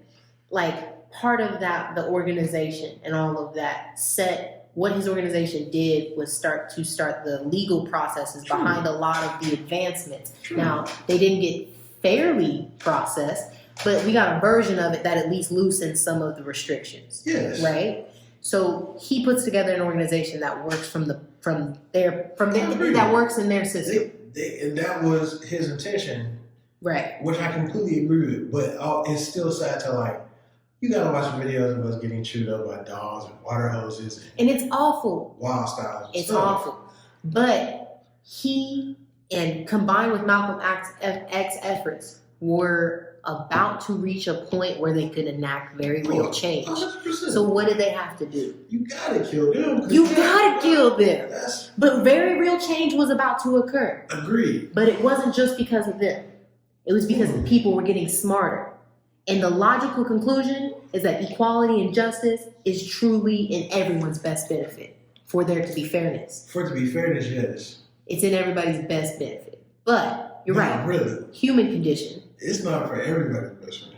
[SPEAKER 2] like part of that, the organization and all of that set. What his organization did was start the legal processes
[SPEAKER 1] True.
[SPEAKER 2] behind a lot of the advancements.
[SPEAKER 1] True.
[SPEAKER 2] Now they didn't get fairly processed, but we got a version of it that at least loosens some of the restrictions.
[SPEAKER 1] Yes.
[SPEAKER 2] Right? So he puts together an organization that works
[SPEAKER 1] agree.
[SPEAKER 2] that works in their system.
[SPEAKER 1] And that was his intention,
[SPEAKER 2] Right.
[SPEAKER 1] which I completely agree with. But it's still sad to like, you gotta watch videos of us getting chewed up by dogs and water hoses
[SPEAKER 2] And it's awful.
[SPEAKER 1] wild styles. And
[SPEAKER 2] It's
[SPEAKER 1] stuff.
[SPEAKER 2] awful. But he, and combined with Malcolm X efforts, were about to reach a point where they could enact very real change.
[SPEAKER 1] 100%.
[SPEAKER 2] So what did they have to do?
[SPEAKER 1] You gotta kill them. 'Cause
[SPEAKER 2] You gotta kill them.
[SPEAKER 1] That's
[SPEAKER 2] But very real change was about to occur.
[SPEAKER 1] agreed.
[SPEAKER 2] But it wasn't just because of them. It was because the people were getting smarter. And the logical conclusion is that equality and justice is truly in everyone's best benefit for there to be fairness.
[SPEAKER 1] For it to be fairness, yes.
[SPEAKER 2] It's in everybody's best benefit. But you're
[SPEAKER 1] Not
[SPEAKER 2] right.
[SPEAKER 1] really.
[SPEAKER 2] Human condition.
[SPEAKER 1] It's not for everybody's best friend.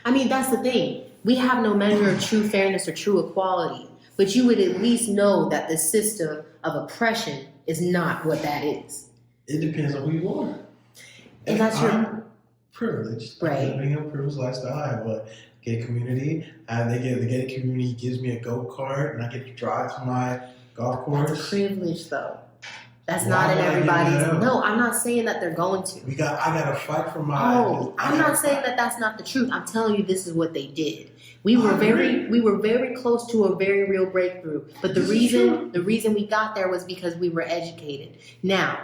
[SPEAKER 2] I mean, that's the thing. We have no measure of true fairness or true equality. But you would at least know that the system of oppression is not what that is.
[SPEAKER 1] It depends on who you are.
[SPEAKER 2] And that's your-
[SPEAKER 1] I'm privileged.
[SPEAKER 2] Right.
[SPEAKER 1] I'm living a privileged lifestyle. I have a gay community. The gay community gives me a go-kart and I get to drive to my golf
[SPEAKER 2] That's
[SPEAKER 1] course.
[SPEAKER 2] privilege, though. That's
[SPEAKER 1] Why
[SPEAKER 2] not in
[SPEAKER 1] would I give
[SPEAKER 2] everybody's.
[SPEAKER 1] that up?
[SPEAKER 2] No, I'm not saying that they're going to.
[SPEAKER 1] I gotta fight for my.
[SPEAKER 2] Oh, I'm not saying that that's not the truth. I'm telling you, this is what they did. We were
[SPEAKER 1] I agree.
[SPEAKER 2] we were very close to a very real breakthrough. But the
[SPEAKER 1] This is true.
[SPEAKER 2] reason we got there was because we were educated. Now,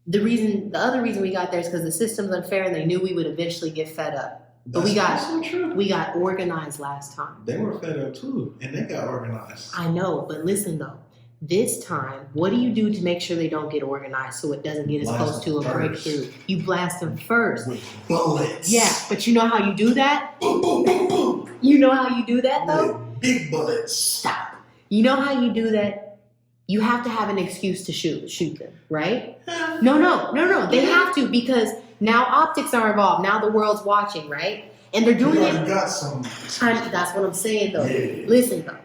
[SPEAKER 2] the other reason we got there is because the system's unfair, and they knew we would eventually get fed up. But we got-
[SPEAKER 1] That's so true.
[SPEAKER 2] We got organized last time.
[SPEAKER 1] They were fed up too, and they got organized.
[SPEAKER 2] I know, but listen though. This time, what do you do to make sure they don't get organized so it doesn't get as
[SPEAKER 1] Blast
[SPEAKER 2] close to a
[SPEAKER 1] them first.
[SPEAKER 2] breakthrough? You blast them first.
[SPEAKER 1] With bullets.
[SPEAKER 2] Yeah, but you know how you do that?
[SPEAKER 1] Boom, boom, boom, boom.
[SPEAKER 2] You know how you do that though?
[SPEAKER 1] With big bullets.
[SPEAKER 2] Stop. You know how you do that? You have to have an excuse to shoot them, right? No. They have to because now optics are involved. Now the world's watching, right? And they're doing
[SPEAKER 1] You
[SPEAKER 2] it.
[SPEAKER 1] already got some.
[SPEAKER 2] That's what I'm saying though.
[SPEAKER 1] Yeah.
[SPEAKER 2] Listen though.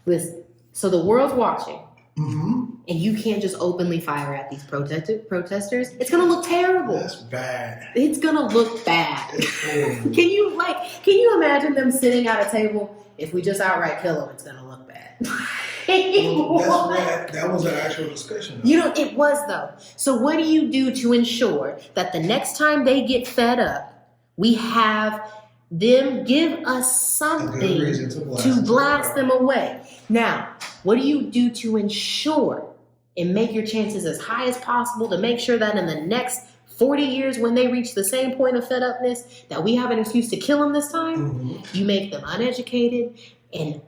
[SPEAKER 2] Listen. So the world's watching.
[SPEAKER 1] Mm-hmm.
[SPEAKER 2] And you can't just openly fire at these protesters. It's gonna look terrible.
[SPEAKER 1] That's bad.
[SPEAKER 2] It's gonna look bad.
[SPEAKER 1] It's horrible.
[SPEAKER 2] Can you imagine them sitting at a table? If we just outright kill them, it's gonna look bad.
[SPEAKER 1] Well, that was an actual discussion.
[SPEAKER 2] You know, it was though. So what do you do to ensure that the next time they get fed up, we have them give us
[SPEAKER 1] A good
[SPEAKER 2] something
[SPEAKER 1] reason
[SPEAKER 2] to blast them away? Now, what do you do to ensure and make your chances as high as possible to make sure that in the next 40 years when they reach the same point of fed upness that we have an excuse to kill them this time?
[SPEAKER 1] Mm-hmm.
[SPEAKER 2] You make them uneducated and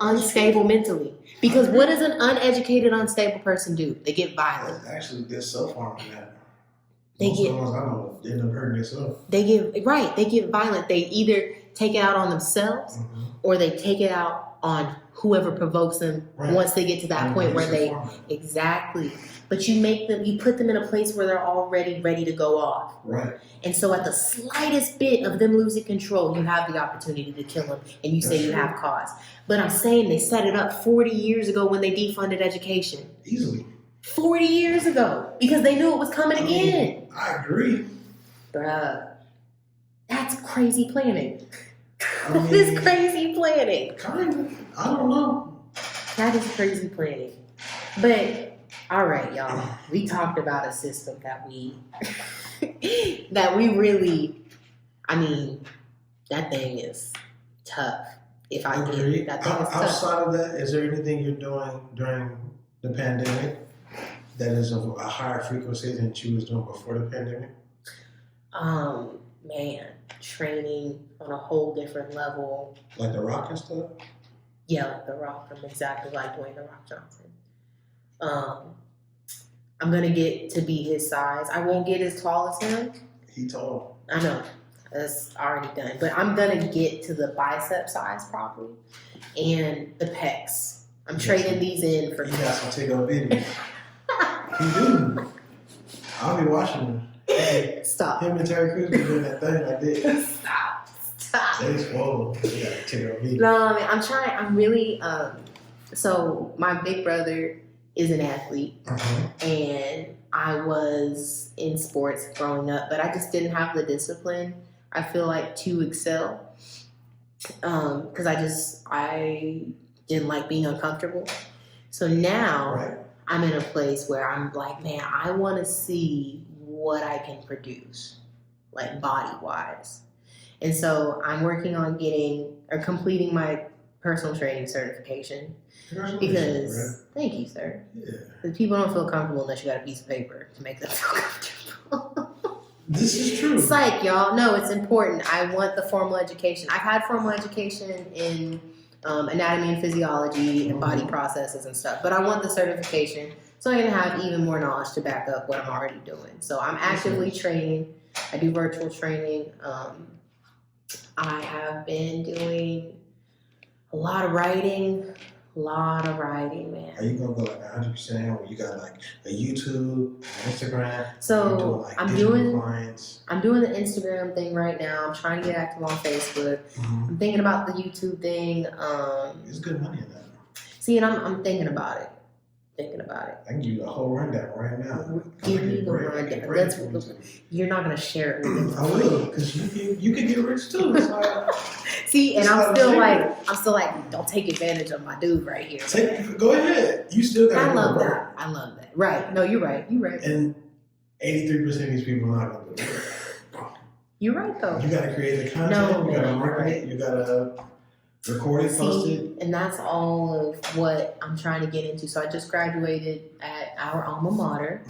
[SPEAKER 2] unstable mentally. Because what does an uneducated, unstable person do? They get violent.
[SPEAKER 1] Actually, there's self-harming that.
[SPEAKER 2] They
[SPEAKER 1] Most
[SPEAKER 2] get-
[SPEAKER 1] of the ones I know end up hurting themselves.
[SPEAKER 2] They get violent. They either take it out on themselves
[SPEAKER 1] Mm-hmm.
[SPEAKER 2] or they take it out on whoever provokes them
[SPEAKER 1] Right.
[SPEAKER 2] once they get to that point where they exactly. But you put them in a place where they're already ready to go off.
[SPEAKER 1] Right.
[SPEAKER 2] And so at the slightest bit of them losing control, you have the opportunity to kill them and you say
[SPEAKER 1] That's
[SPEAKER 2] you
[SPEAKER 1] true.
[SPEAKER 2] have cause. But I'm saying they set it up 40 years ago when they defunded education.
[SPEAKER 1] Easily.
[SPEAKER 2] 40 years ago because they knew it was coming again.
[SPEAKER 1] I agree.
[SPEAKER 2] Bruh. That's crazy planning.
[SPEAKER 1] I
[SPEAKER 2] That
[SPEAKER 1] mean,
[SPEAKER 2] is crazy planning.
[SPEAKER 1] Kind of. I don't know.
[SPEAKER 2] That is crazy planning. But all right, y'all. We talked about a system that we really. I mean, that thing is tough. If I get
[SPEAKER 1] Agreed.
[SPEAKER 2] it, that thing is tough.
[SPEAKER 1] Outside of that, is there anything you're doing during the pandemic that is of a higher frequency than you was doing before the pandemic?
[SPEAKER 2] Man, training on a whole different level.
[SPEAKER 1] Like The Rock and stuff?
[SPEAKER 2] Yeah, like The Rock. I'm exactly like Dwayne The Rock Johnson. I'm gonna get to be his size. I won't get as tall as him.
[SPEAKER 1] He told
[SPEAKER 2] I know that's already done, but I'm gonna get to the bicep size probably and the pecs. I'm trading these in for.
[SPEAKER 1] he got some take-up videos. He do. I'll be watching them. Hey,
[SPEAKER 2] Stop.
[SPEAKER 1] him and Terry Crews were doing that thing like this.
[SPEAKER 2] Stop.
[SPEAKER 1] They swole. You gotta take it on me.
[SPEAKER 2] No, I mean, I'm really, so my big brother is an athlete, and I was in sports growing up, but I just didn't have the discipline, I feel like, to excel. Because I didn't like being uncomfortable. So now
[SPEAKER 1] Right.
[SPEAKER 2] I'm in a place where I'm like, man, I want to see what I can produce, like body-wise. And so I'm working on completing my personal training certification. Because, thank you, sir.
[SPEAKER 1] Yeah.
[SPEAKER 2] Because people don't feel comfortable unless you got a piece of paper to make them feel comfortable.
[SPEAKER 1] This is true.
[SPEAKER 2] Psych, y'all. No, it's important. I want the formal education. I've had formal education in anatomy and physiology and body processes and stuff, but I want the certification so I can have even more knowledge to back up what I'm already doing. So I'm actively training. I do virtual training. I have been doing a lot of writing, man.
[SPEAKER 1] Are you gonna go like 100% where you got like a YouTube, Instagram?
[SPEAKER 2] So
[SPEAKER 1] doing, like,
[SPEAKER 2] I'm
[SPEAKER 1] digital clients?
[SPEAKER 2] doing the Instagram thing right now. I'm trying to get active on Facebook. I'm thinking about the YouTube thing.
[SPEAKER 1] There's good money in that.
[SPEAKER 2] See, and I'm thinking about it.
[SPEAKER 1] I can give you a whole rundown right now.
[SPEAKER 2] Give me the rundown. You're not gonna share it with me.
[SPEAKER 1] I will, because you can get rich too. So
[SPEAKER 2] See, and
[SPEAKER 1] It's
[SPEAKER 2] I'm
[SPEAKER 1] not
[SPEAKER 2] still like, don't take advantage of my dude right here.
[SPEAKER 1] go ahead. You still got
[SPEAKER 2] I
[SPEAKER 1] to
[SPEAKER 2] love
[SPEAKER 1] work.
[SPEAKER 2] that. I love that. Right. No, you're right.
[SPEAKER 1] And 83% of these people are not going to do it.
[SPEAKER 2] You're right though.
[SPEAKER 1] You got to create the content.
[SPEAKER 2] No,
[SPEAKER 1] you got to
[SPEAKER 2] man,
[SPEAKER 1] market it. You got to record it, post it.
[SPEAKER 2] And that's all of what I'm trying to get into. So I just graduated at our alma mater,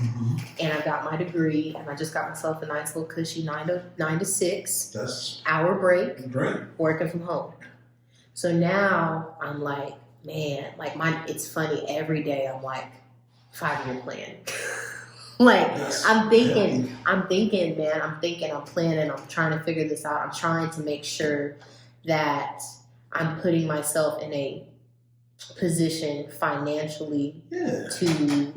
[SPEAKER 2] and I got my degree, and I just got myself a nice little cushy 9 to 6
[SPEAKER 1] That's
[SPEAKER 2] hour break,
[SPEAKER 1] great.
[SPEAKER 2] working from home. So now I'm like, man, like it's funny, every day I'm like, 5-year plan. Like I'm thinking, man, I'm planning, I'm trying to figure this out. I'm trying to make sure that I'm putting myself in a position financially to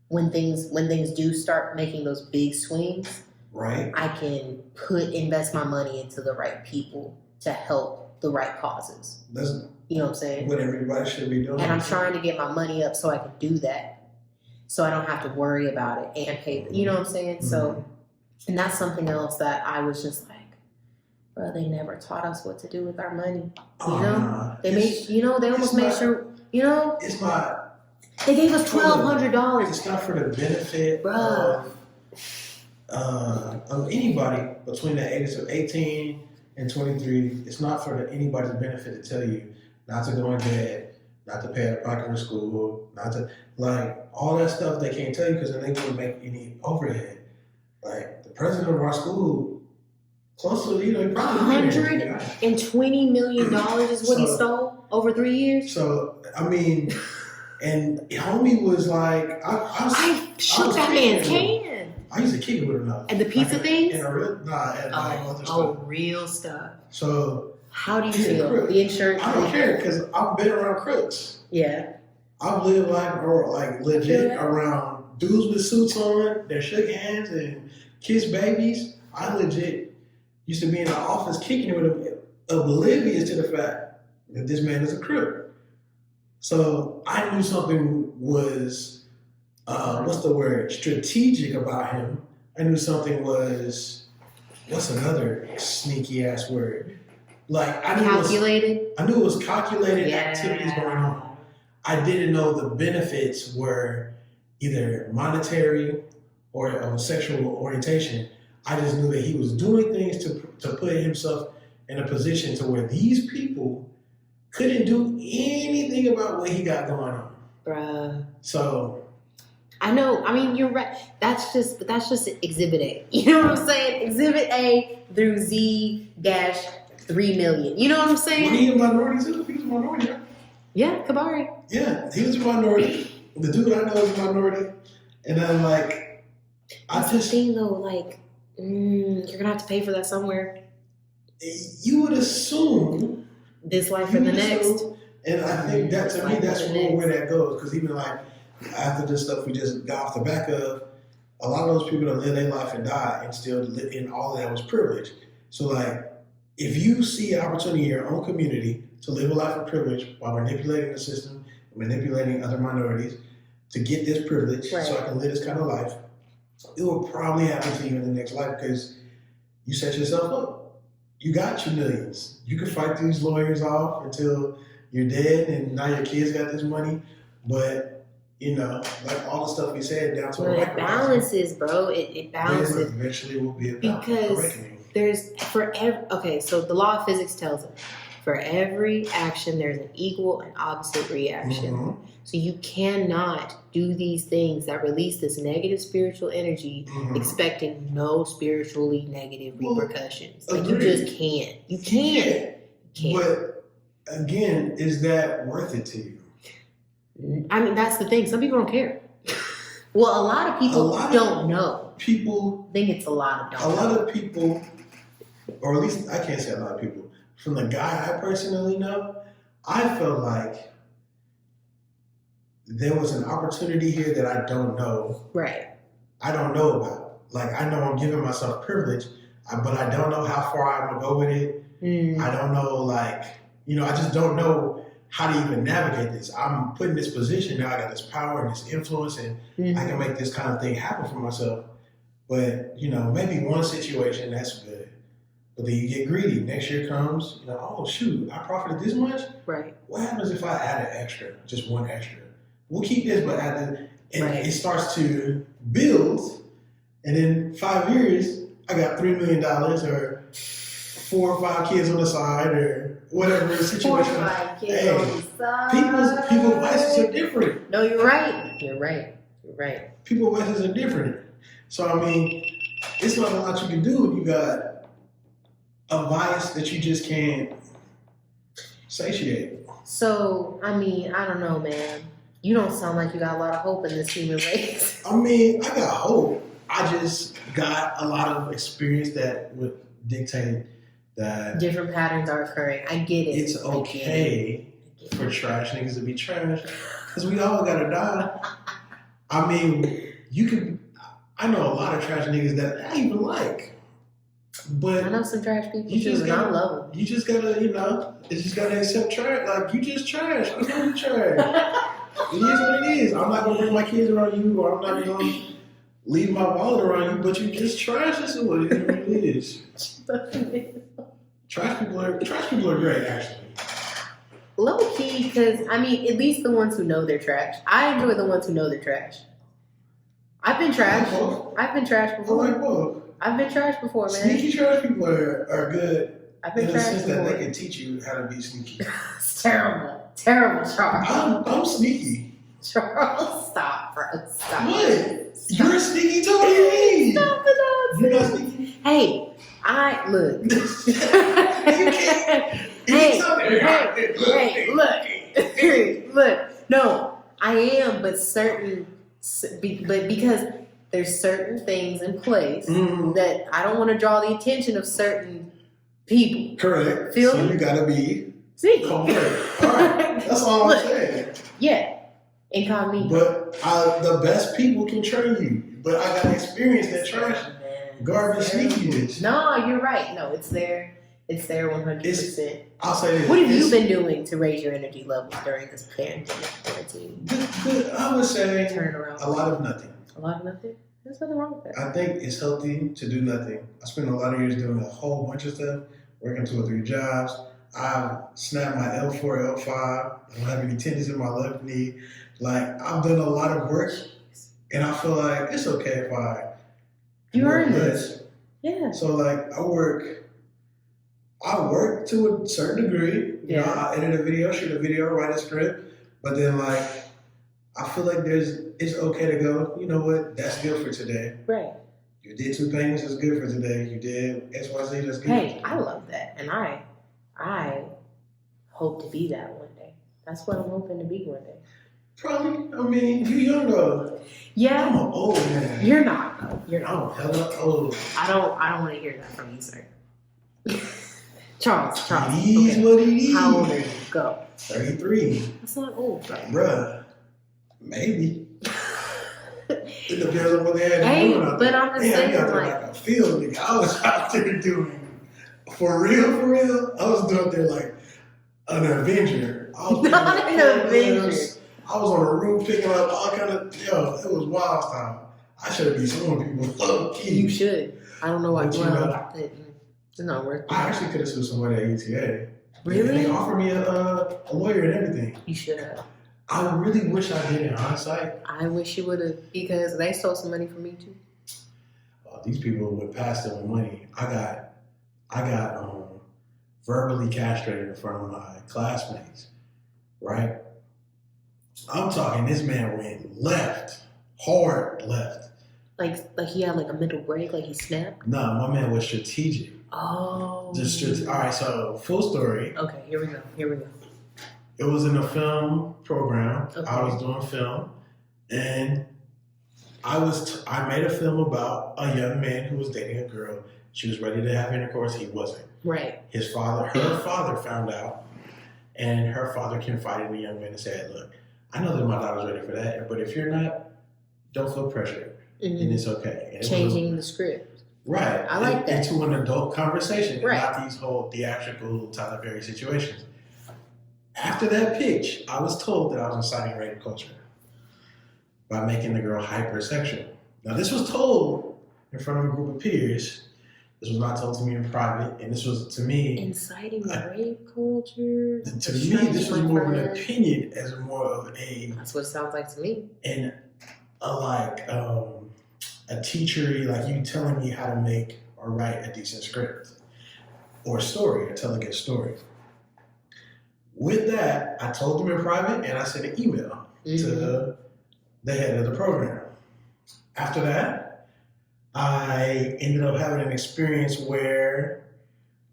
[SPEAKER 2] when things do start making those big swings,
[SPEAKER 1] right?
[SPEAKER 2] I can invest my money into the right people to help the right causes. You know what I'm saying?
[SPEAKER 1] What everybody should be doing.
[SPEAKER 2] And I'm trying to get my money up so I can do that, so I don't have to worry about it and pay. You know what I'm saying? So, and that's something else that I was just like, bro, they never taught us what to do with our money. They almost made sure,
[SPEAKER 1] it's not.
[SPEAKER 2] They gave us $1,200.
[SPEAKER 1] It's not for the benefit of anybody between the ages of 18 and 23. It's not for anybody's benefit to tell you not to go in debt, not to pay out of pocket for school, not to, like, all that stuff they can't tell you because then they wouldn't make any overhead. Like, the president of our school, close to, probably
[SPEAKER 2] $120 million is what he stole over 3 years.
[SPEAKER 1] So, I mean, and homie was like,
[SPEAKER 2] I shook that man's hand.
[SPEAKER 1] I used to kick it with him.
[SPEAKER 2] And the pizza things?
[SPEAKER 1] Real
[SPEAKER 2] stuff.
[SPEAKER 1] So,
[SPEAKER 2] how do you feel? The insurance?
[SPEAKER 1] I don't care because I've been around crooks.
[SPEAKER 2] Yeah.
[SPEAKER 1] I've lived legit around dudes with suits on that shook hands and kissed babies. I legit used to be in the office kicking it with him, oblivious to the fact that this man is a crook. So I knew something was, strategic about him. I knew something was, what's another sneaky ass word? Like, I knew
[SPEAKER 2] calculated?
[SPEAKER 1] I knew it was calculated activities going on. I didn't know the benefits were either monetary or sexual orientation. I just knew that he was doing things to put himself in a position to where these people couldn't do anything about what he got going on. Bruh. So
[SPEAKER 2] I know, I mean, you're right. That's just Exhibit A. You know what I'm saying? Exhibit A through Z-3 million. You know what I'm saying?
[SPEAKER 1] Was he a minority too? He was a minority, right?
[SPEAKER 2] Yeah, Kabari.
[SPEAKER 1] Yeah, he was a minority. The dude I know is a minority. And then, like,
[SPEAKER 2] That's the thing, though, like, you're gonna have to pay for that somewhere.
[SPEAKER 1] You would assume
[SPEAKER 2] this life or the next.
[SPEAKER 1] And I think that, to me, that's where that goes. Because even like after the stuff we just got off the back of, a lot of those people that live their life and die and still live in all of that was privilege. So like, if you see an opportunity in your own community to live a life of privilege while manipulating the system, manipulating other minorities to get this privilege so I can live this kind of life, it will probably happen to you in the next life because you set yourself up. You got your millions. You can fight these lawyers off until you're dead and now your kids got this money. But, you know, like all the stuff we said down to
[SPEAKER 2] it balances, bro. It balances.
[SPEAKER 1] There eventually will be a
[SPEAKER 2] reckoning. So the law of physics tells us for every action there's an equal and opposite reaction. Mm-hmm. So you cannot do these things that release this negative spiritual energy expecting no spiritually negative repercussions. Like you just can't. You can't.
[SPEAKER 1] But again, is that worth it to you?
[SPEAKER 2] I mean, that's the thing. Some people don't care. Well, a lot of people don't know.
[SPEAKER 1] People
[SPEAKER 2] think it's a lot of don't know.
[SPEAKER 1] A lot of people, or at least I can't say a lot of people, from the guy I personally know, I felt like there was an opportunity here that I don't know.
[SPEAKER 2] Right.
[SPEAKER 1] I don't know about. Like, I know I'm giving myself privilege, but I don't know how far I'm going to go with it. I don't know, like, you know, I just don't know how to even navigate this. I'm put in this position now. I got this power and this influence, and I can make this kind of thing happen for myself. But, you know, maybe one situation, that's good. But then you get greedy. Next year comes, you know, oh, shoot, I profited this much?
[SPEAKER 2] Right.
[SPEAKER 1] What happens if I add an extra, just one extra? We'll keep this, but it starts to build. And in 5 years, I got $3 million or 4 or 5 kids on the side or whatever the situation.
[SPEAKER 2] 4 or 5 kids on the side.
[SPEAKER 1] People's vices are different.
[SPEAKER 2] No, you're right. You're right.
[SPEAKER 1] People's vices are different. So, I mean, it's not a lot you can do when you got a vice that you just can't satiate.
[SPEAKER 2] So, I mean, I don't know, man. You don't sound like you got a lot of hope in this human race.
[SPEAKER 1] I mean, I got hope. I just got a lot of experience that would dictate that
[SPEAKER 2] different patterns are occurring. I get it.
[SPEAKER 1] It's okay for trash niggas to be trash because we all gotta die. I mean, I know a lot of trash niggas that I even like. But
[SPEAKER 2] I know some trash people too, and I love them.
[SPEAKER 1] You just gotta, you know, you just gotta accept trash. Like, you just trash. I know you trash. It is what it is. I'm not gonna bring my kids around you, or I'm not gonna leave my wallet around you. But you just trash. This is what it is. Trash people are great, actually.
[SPEAKER 2] Low key, because I mean, at least the ones who know they're trash. I enjoy the ones who know they're trash. I've been trash. I've been trash before.
[SPEAKER 1] I like both.
[SPEAKER 2] I've been trash before, man.
[SPEAKER 1] Sneaky trash people are good.
[SPEAKER 2] I've been
[SPEAKER 1] in
[SPEAKER 2] trash
[SPEAKER 1] the sense
[SPEAKER 2] before.
[SPEAKER 1] that they can teach you how to be sneaky.
[SPEAKER 2] It's terrible, Charles.
[SPEAKER 1] I'm sneaky.
[SPEAKER 2] Charles, stop, bro. Stop.
[SPEAKER 1] What? Stop. You're sneaky too? What do you mean?
[SPEAKER 2] Stop the nonsense.
[SPEAKER 1] You're not sneaky?
[SPEAKER 2] Hey, I look.
[SPEAKER 1] You can't.
[SPEAKER 2] Look. No, I am, but because there's certain things in place that I don't want to draw the attention of certain people.
[SPEAKER 1] Correct.
[SPEAKER 2] Feel
[SPEAKER 1] so
[SPEAKER 2] me?
[SPEAKER 1] You gotta be
[SPEAKER 2] sneaky.
[SPEAKER 1] Correct. All right. That's all I'm saying.
[SPEAKER 2] Yeah. Incognito.
[SPEAKER 1] But the best people can train you. But I got experience that trash garbage sneakiness.
[SPEAKER 2] No, you're right. No, it's there. It's there 100%.
[SPEAKER 1] I'll say this.
[SPEAKER 2] What have you been doing to raise your energy levels during this pandemic quarantine?
[SPEAKER 1] I would say
[SPEAKER 2] turn around.
[SPEAKER 1] A lot of nothing.
[SPEAKER 2] A lot of nothing? There's nothing wrong with that.
[SPEAKER 1] I think it's healthy to do nothing. I spent a lot of years doing a whole bunch of stuff, working 2 or 3 jobs. I snapped my L4, L5. I don't have any tendons in my left knee. Like, I've done a lot of work, and I feel like it's okay if I work less.
[SPEAKER 2] Yeah.
[SPEAKER 1] So, like, I work to a certain degree. You know, I edit a video, shoot a video, write a script. But then, like, I feel like it's okay to go, you know what, that's good for today.
[SPEAKER 2] Right.
[SPEAKER 1] You did 2 paintings, that's good for today. You did XYZ, that's good.
[SPEAKER 2] Hey, I love that. And I hope to be that one day. That's what I'm hoping to be one day.
[SPEAKER 1] Probably. I mean, you young though.
[SPEAKER 2] Yeah.
[SPEAKER 1] I'm an old man.
[SPEAKER 2] You're not. You're not.
[SPEAKER 1] I'm hella old.
[SPEAKER 2] I don't want to hear that from you, sir. Charles.
[SPEAKER 1] It is what it is.
[SPEAKER 2] How old are you? Go.
[SPEAKER 1] 33.
[SPEAKER 2] That's not old, bro.
[SPEAKER 1] Bruh. Maybe. It depends on what they had
[SPEAKER 2] Hey,
[SPEAKER 1] doing out
[SPEAKER 2] but
[SPEAKER 1] there.
[SPEAKER 2] I'm just
[SPEAKER 1] They had me
[SPEAKER 2] saying,
[SPEAKER 1] out there
[SPEAKER 2] like,
[SPEAKER 1] like a field nigga. I was out there doing, for real, I was doing there like an Avenger. I was
[SPEAKER 2] Not
[SPEAKER 1] picking up
[SPEAKER 2] an Avenger.
[SPEAKER 1] programs. I was on the roof picking up all kind of, it was wild style. I should be suing people low key.
[SPEAKER 2] You should. I don't know why.
[SPEAKER 1] But you
[SPEAKER 2] Well,
[SPEAKER 1] know,
[SPEAKER 2] it's not worth it.
[SPEAKER 1] I actually could have sued somebody at UTA.
[SPEAKER 2] Really?
[SPEAKER 1] They offered me a lawyer and everything.
[SPEAKER 2] You should have.
[SPEAKER 1] I really wish I did in hindsight.
[SPEAKER 2] I wish you would have, because they stole some money from me too.
[SPEAKER 1] These people went past them with money. I got verbally castrated in front of my classmates, right? I'm talking, this man went left, hard left.
[SPEAKER 2] Like he had like a mental break, like he snapped.
[SPEAKER 1] No, my man was strategic.
[SPEAKER 2] Oh.
[SPEAKER 1] All right, so full story.
[SPEAKER 2] Okay, here we go.
[SPEAKER 1] It was in a film program.
[SPEAKER 2] Okay.
[SPEAKER 1] I was doing film, and I made a film about a young man who was dating a girl. She was ready to have intercourse. He wasn't.
[SPEAKER 2] Right.
[SPEAKER 1] Her father found out, and her father confided in the young man and said, "Look, I know that my daughter's ready for that, but if you're not, don't feel pressured, and it's okay." And
[SPEAKER 2] Changing the script.
[SPEAKER 1] Right.
[SPEAKER 2] I like that.
[SPEAKER 1] Into an adult conversation,
[SPEAKER 2] Right.
[SPEAKER 1] and not these whole theatrical Tyler Perry situations. After that pitch, I was told that I was inciting rape culture by making the girl hypersexual. Now, this was told in front of a group of peers. This was not told to me in private, and this was, to me,
[SPEAKER 2] Inciting rape culture.
[SPEAKER 1] to me, this was more of an opinion as more of a,
[SPEAKER 2] That's what it sounds like to me.
[SPEAKER 1] and a teachery, like you telling me how to make or write a decent script or story or tell a good story. With that, I told them in private, and I sent an email to the head of the program. After that, I ended up having an experience where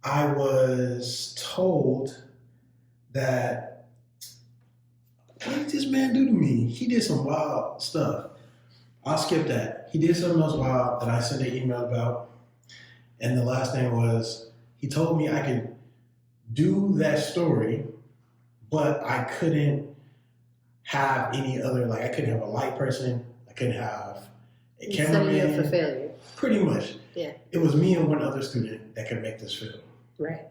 [SPEAKER 1] I was told that, what did this man do to me? He did some wild stuff. I'll skip that. He did something else wild that I sent an email about. And the last thing was, he told me I could do that story, but I couldn't have any other, like I couldn't have a light person, I couldn't have a cameraman.
[SPEAKER 2] Setting you up for failure.
[SPEAKER 1] Pretty much.
[SPEAKER 2] Yeah.
[SPEAKER 1] It was me and one other student that could make this film.
[SPEAKER 2] Right.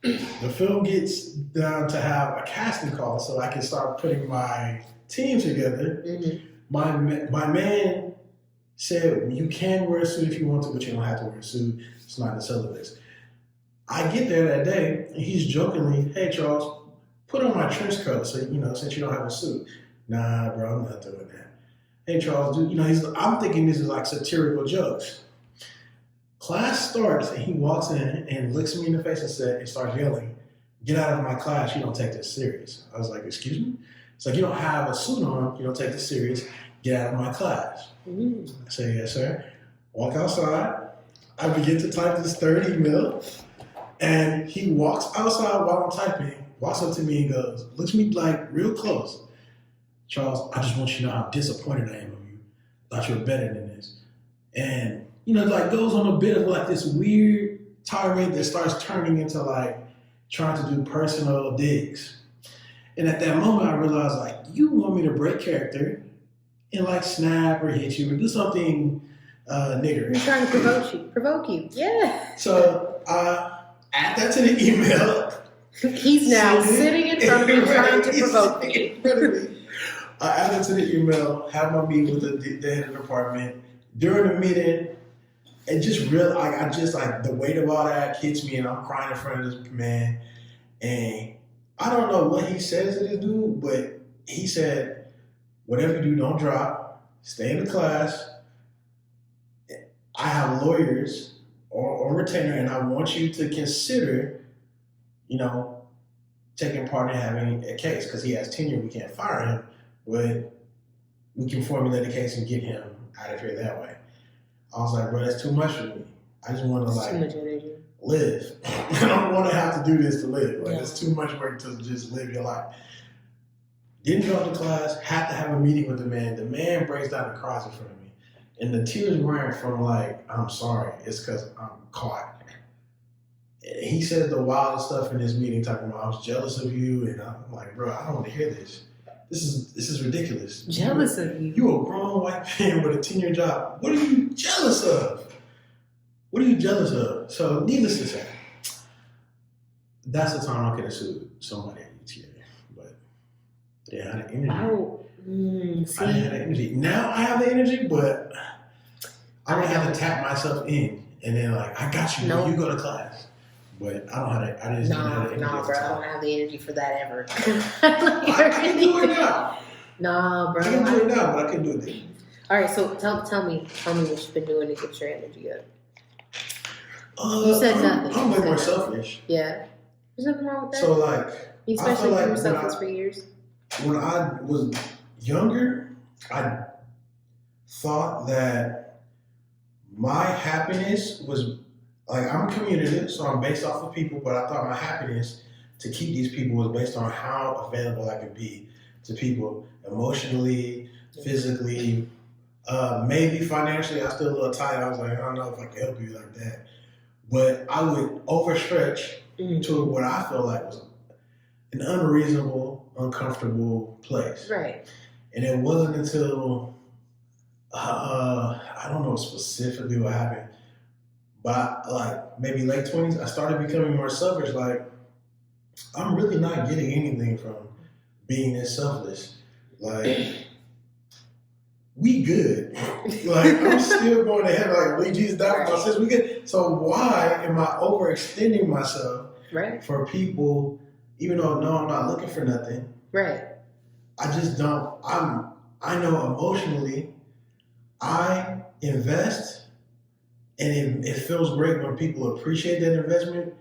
[SPEAKER 1] The film gets down to have a casting call so I can start putting my team together. My man said, you can wear a suit if you want to, but you don't have to wear a suit. It's not in the syllabus. I get there that day, and he's jokingly, hey, Charles, put on my trench coat so, since you don't have a suit. Nah, bro, I'm not doing that. Hey, Charles, dude, I'm thinking this is like satirical jokes. Class starts, and he walks in and looks me in the face and starts yelling, get out of my class, you don't take this serious. I was like, excuse me? It's like, you don't have a suit on, you don't take this serious, get out of my class. I say, yes, sir. Walk outside. I begin to type this third email, and he walks outside while I'm typing, walks up to me and goes, looks me like real close. Charles, I just want you to know how disappointed I am of you. Thought you were better than this. And, goes on a bit of like this weird tirade that starts turning into like trying to do personal digs. And at that moment, I realized like, you want me to break character and like snap or hit you or do something nigger.
[SPEAKER 2] He's trying to provoke you. Yeah.
[SPEAKER 1] So add that to the email.
[SPEAKER 2] He's now sitting in front of me trying to provoke me.
[SPEAKER 1] I added to the email, have my meeting with the head of the department. During the meeting, it just really, the weight of all that hits me, and I'm crying in front of this man. And I don't know what he says to this dude, but he said, whatever you do, don't drop, stay in the class. I have lawyers or retainer, and I want you to consider, taking part in having a case, because he has tenure, we can't fire him, but we can formulate a case and get him out of here that way. I was like, bro, that's too much for me. I just want to live. I don't want to have to do this to live. Like, it's too much work to just live your life. Didn't drop the class, had to have a meeting with the man. The man breaks down and cries in front of me. And the tears weren't from like, I'm sorry, it's because I'm caught. He said the wildest stuff in this meeting, talking about I was jealous of you, and I'm like, bro, I don't want to hear this. this is ridiculous.
[SPEAKER 2] Jealous of you.
[SPEAKER 1] You a grown white man with a 10-year job. What are you jealous of? What are you jealous of? So, needless to say, that's the time I could have sued somebody at UTA. But I didn't have the energy.
[SPEAKER 2] Oh,
[SPEAKER 1] I didn't have the energy. Now I have the energy, but I would
[SPEAKER 2] I
[SPEAKER 1] have
[SPEAKER 2] don't.
[SPEAKER 1] to tap myself in and then like, I got you.
[SPEAKER 2] Nope.
[SPEAKER 1] You go to class. But I don't have that. I just didn't have the energy.
[SPEAKER 2] Nah,
[SPEAKER 1] at the
[SPEAKER 2] bro. I
[SPEAKER 1] time.
[SPEAKER 2] don't have the energy for that ever.
[SPEAKER 1] I can do it now.
[SPEAKER 2] Nah, bro.
[SPEAKER 1] I can do it now, but I couldn't do it then.
[SPEAKER 2] All right, so tell me what you've been doing to get your energy up. You said nothing.
[SPEAKER 1] I'm
[SPEAKER 2] You
[SPEAKER 1] way
[SPEAKER 2] said
[SPEAKER 1] more
[SPEAKER 2] nothing.
[SPEAKER 1] selfish.
[SPEAKER 2] Yeah, there's nothing wrong with that.
[SPEAKER 1] So like,
[SPEAKER 2] you
[SPEAKER 1] I feel
[SPEAKER 2] especially
[SPEAKER 1] like
[SPEAKER 2] you were
[SPEAKER 1] when
[SPEAKER 2] selfless
[SPEAKER 1] I-
[SPEAKER 2] for years.
[SPEAKER 1] when I was younger, I thought that my happiness was like, I'm community, so I'm based off of people, but I thought my happiness to keep these people was based on how available I could be to people emotionally, physically, maybe financially. I was still a little tight. I was like, I don't know if I can help you like that. But I would overstretch to what I feel like was an unreasonable, uncomfortable place.
[SPEAKER 2] Right.
[SPEAKER 1] And it wasn't until, I don't know specifically what happened, but like maybe late 20s, I started becoming more selfish. Like, I'm really not getting anything from being this selfless. Like, we good. Like, I'm still going to heaven. Like, really, Jesus died for my sins. We good. So why am I overextending myself
[SPEAKER 2] Right.
[SPEAKER 1] for people, even though no, I'm not looking for nothing?
[SPEAKER 2] Right.
[SPEAKER 1] I just don't. I know emotionally, I invest, and it feels great when people appreciate that investment.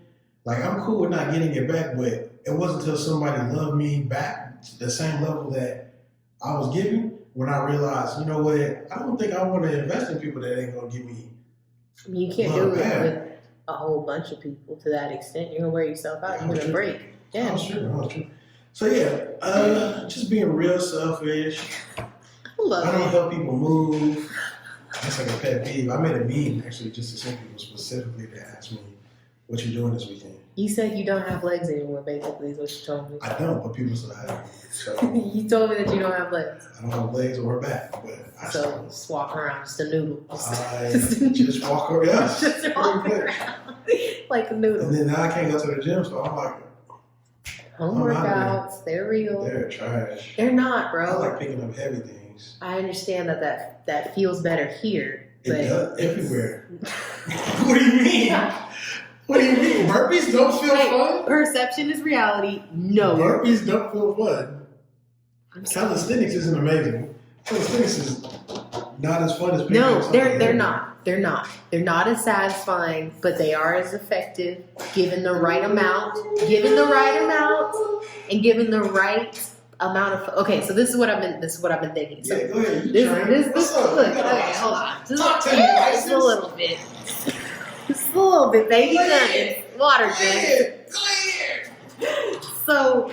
[SPEAKER 1] Like, I'm cool with not getting it back, but it wasn't until somebody loved me back to the same level that I was giving when I realized, you know what, I don't think I want to invest in people that ain't gonna give me.
[SPEAKER 2] I mean, you can't
[SPEAKER 1] Well,
[SPEAKER 2] do it
[SPEAKER 1] man.
[SPEAKER 2] with a whole bunch of people to that extent. You're gonna wear yourself out. You're gonna break.
[SPEAKER 1] That
[SPEAKER 2] Yeah.
[SPEAKER 1] was true. So yeah, just being real selfish.
[SPEAKER 2] I love
[SPEAKER 1] I don't
[SPEAKER 2] it.
[SPEAKER 1] help people move. That's like a pet peeve. I made a meme actually just to send people specifically to ask me, what you doing this weekend?
[SPEAKER 2] You said you don't have legs anymore, basically, is what you told me.
[SPEAKER 1] I don't, but people still have them. So
[SPEAKER 2] You told me that you don't have legs.
[SPEAKER 1] I don't have legs or a back, but I
[SPEAKER 2] So
[SPEAKER 1] still.
[SPEAKER 2] just walk around, just a noodle.
[SPEAKER 1] I just walk around. Yeah,
[SPEAKER 2] Just walk around like a noodle.
[SPEAKER 1] And then now I can't go to the gym, so I'm like,
[SPEAKER 2] Home
[SPEAKER 1] I'm outta
[SPEAKER 2] workouts, they're real.
[SPEAKER 1] they're trash.
[SPEAKER 2] They're not,
[SPEAKER 1] I
[SPEAKER 2] bro.
[SPEAKER 1] like picking up heavy things.
[SPEAKER 2] I understand that feels better here.
[SPEAKER 1] It
[SPEAKER 2] but
[SPEAKER 1] does
[SPEAKER 2] it's-
[SPEAKER 1] everywhere. What do you mean? What do you mean? Burpees don't feel
[SPEAKER 2] Hey,
[SPEAKER 1] fun?
[SPEAKER 2] perception is reality. No.
[SPEAKER 1] Burpees don't feel fun.
[SPEAKER 2] I'm sorry.
[SPEAKER 1] Calisthenics isn't amazing. Calisthenics is not as fun as picking
[SPEAKER 2] No,
[SPEAKER 1] up something
[SPEAKER 2] they're
[SPEAKER 1] heavy.
[SPEAKER 2] not. They're not. They're not as satisfying, but they are as effective given the right amount, and given the right amount of. Okay, so this is what I've been thinking. So
[SPEAKER 1] Yeah, go ahead. You
[SPEAKER 2] this
[SPEAKER 1] train. What's up?
[SPEAKER 2] look.
[SPEAKER 1] You got a
[SPEAKER 2] Okay,
[SPEAKER 1] license?
[SPEAKER 2] hold on.
[SPEAKER 1] Talk to me,
[SPEAKER 2] Just
[SPEAKER 1] license.
[SPEAKER 2] a little bit. Just a little bit, baby.
[SPEAKER 1] Go ahead.
[SPEAKER 2] Water
[SPEAKER 1] Go
[SPEAKER 2] drink.
[SPEAKER 1] ahead. Go ahead.
[SPEAKER 2] So,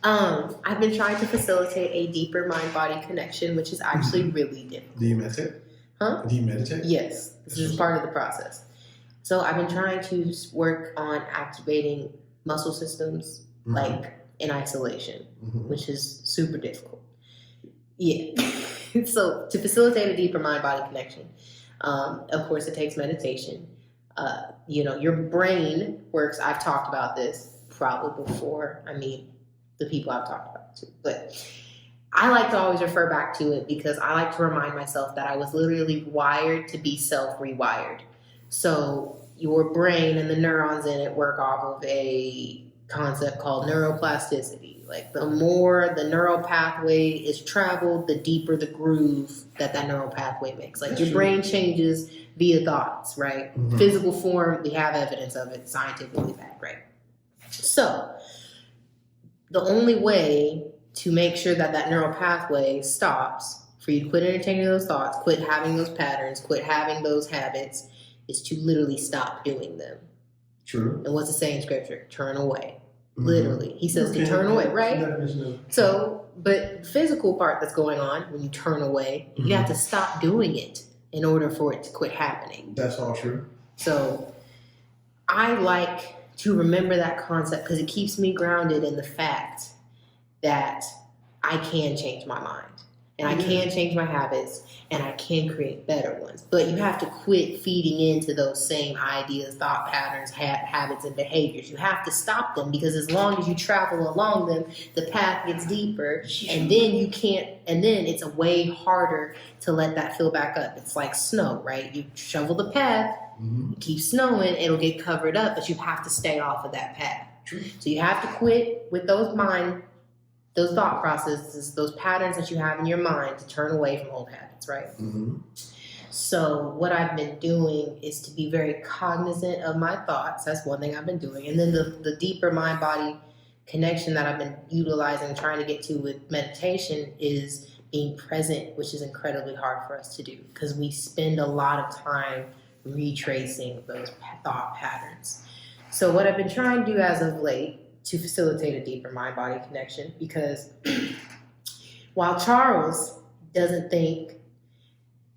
[SPEAKER 2] I've been trying to facilitate a deeper mind-body connection, which is actually really difficult.
[SPEAKER 1] Do you meditate?
[SPEAKER 2] Huh?
[SPEAKER 1] Do you meditate?
[SPEAKER 2] Yes, this is part of the process. So I've been trying to work on activating muscle systems,
[SPEAKER 1] Mhm.
[SPEAKER 2] like in isolation,
[SPEAKER 1] Mhm.
[SPEAKER 2] which is super difficult. Yeah. So to facilitate a deeper mind-body connection, of course, it takes meditation. Your brain works. I've talked about this probably before. I mean, the people I've talked about too, but I like to always refer back to it because I like to remind myself that I was literally wired to be self-rewired. So your brain and the neurons in it work off of a concept called neuroplasticity. Like the more the neural pathway is traveled, the deeper the groove that neural pathway makes. Like
[SPEAKER 1] That's
[SPEAKER 2] your
[SPEAKER 1] true.
[SPEAKER 2] brain changes via thoughts, right?
[SPEAKER 1] Mhm.
[SPEAKER 2] Physical form, we have evidence of it, scientifically backed, right? So the only way to make sure that neural pathway stops, for you to quit entertaining those thoughts, quit having those patterns, quit having those habits, is to literally stop doing them.
[SPEAKER 1] True.
[SPEAKER 2] And what's it say in scripture? Turn away.
[SPEAKER 1] Mhm.
[SPEAKER 2] Literally. He says to
[SPEAKER 1] Okay.
[SPEAKER 2] turn away, right?
[SPEAKER 1] Definition of-
[SPEAKER 2] So, but the physical part that's going on when you turn away, you have to stop doing it in order for it to quit happening.
[SPEAKER 1] That's all true.
[SPEAKER 2] So I like to remember that concept because it keeps me grounded in the fact that I can change my mind. And I can change my habits, and I can create better ones. But you have to quit feeding into those same ideas, thought patterns, habits, and behaviors. You have to stop them, because as long as you travel along them, the path gets deeper, and then you can't, and then it's a way harder to let that fill back up. It's like snow, right? You shovel the path, it keeps snowing, it'll get covered up, but you have to stay off of that path.
[SPEAKER 1] True.
[SPEAKER 2] So you have to quit with those thought processes, those patterns that you have in your mind, to turn away from old habits, right?
[SPEAKER 1] Mm-hmm.
[SPEAKER 2] So what I've been doing is to be very cognizant of my thoughts. That's one thing I've been doing. And then the deeper mind-body connection that I've been utilizing, trying to get to with meditation, is being present, which is incredibly hard for us to do, because we spend a lot of time retracing those thought patterns. So what I've been trying to do as of late to facilitate a deeper mind-body connection, because while Charles doesn't think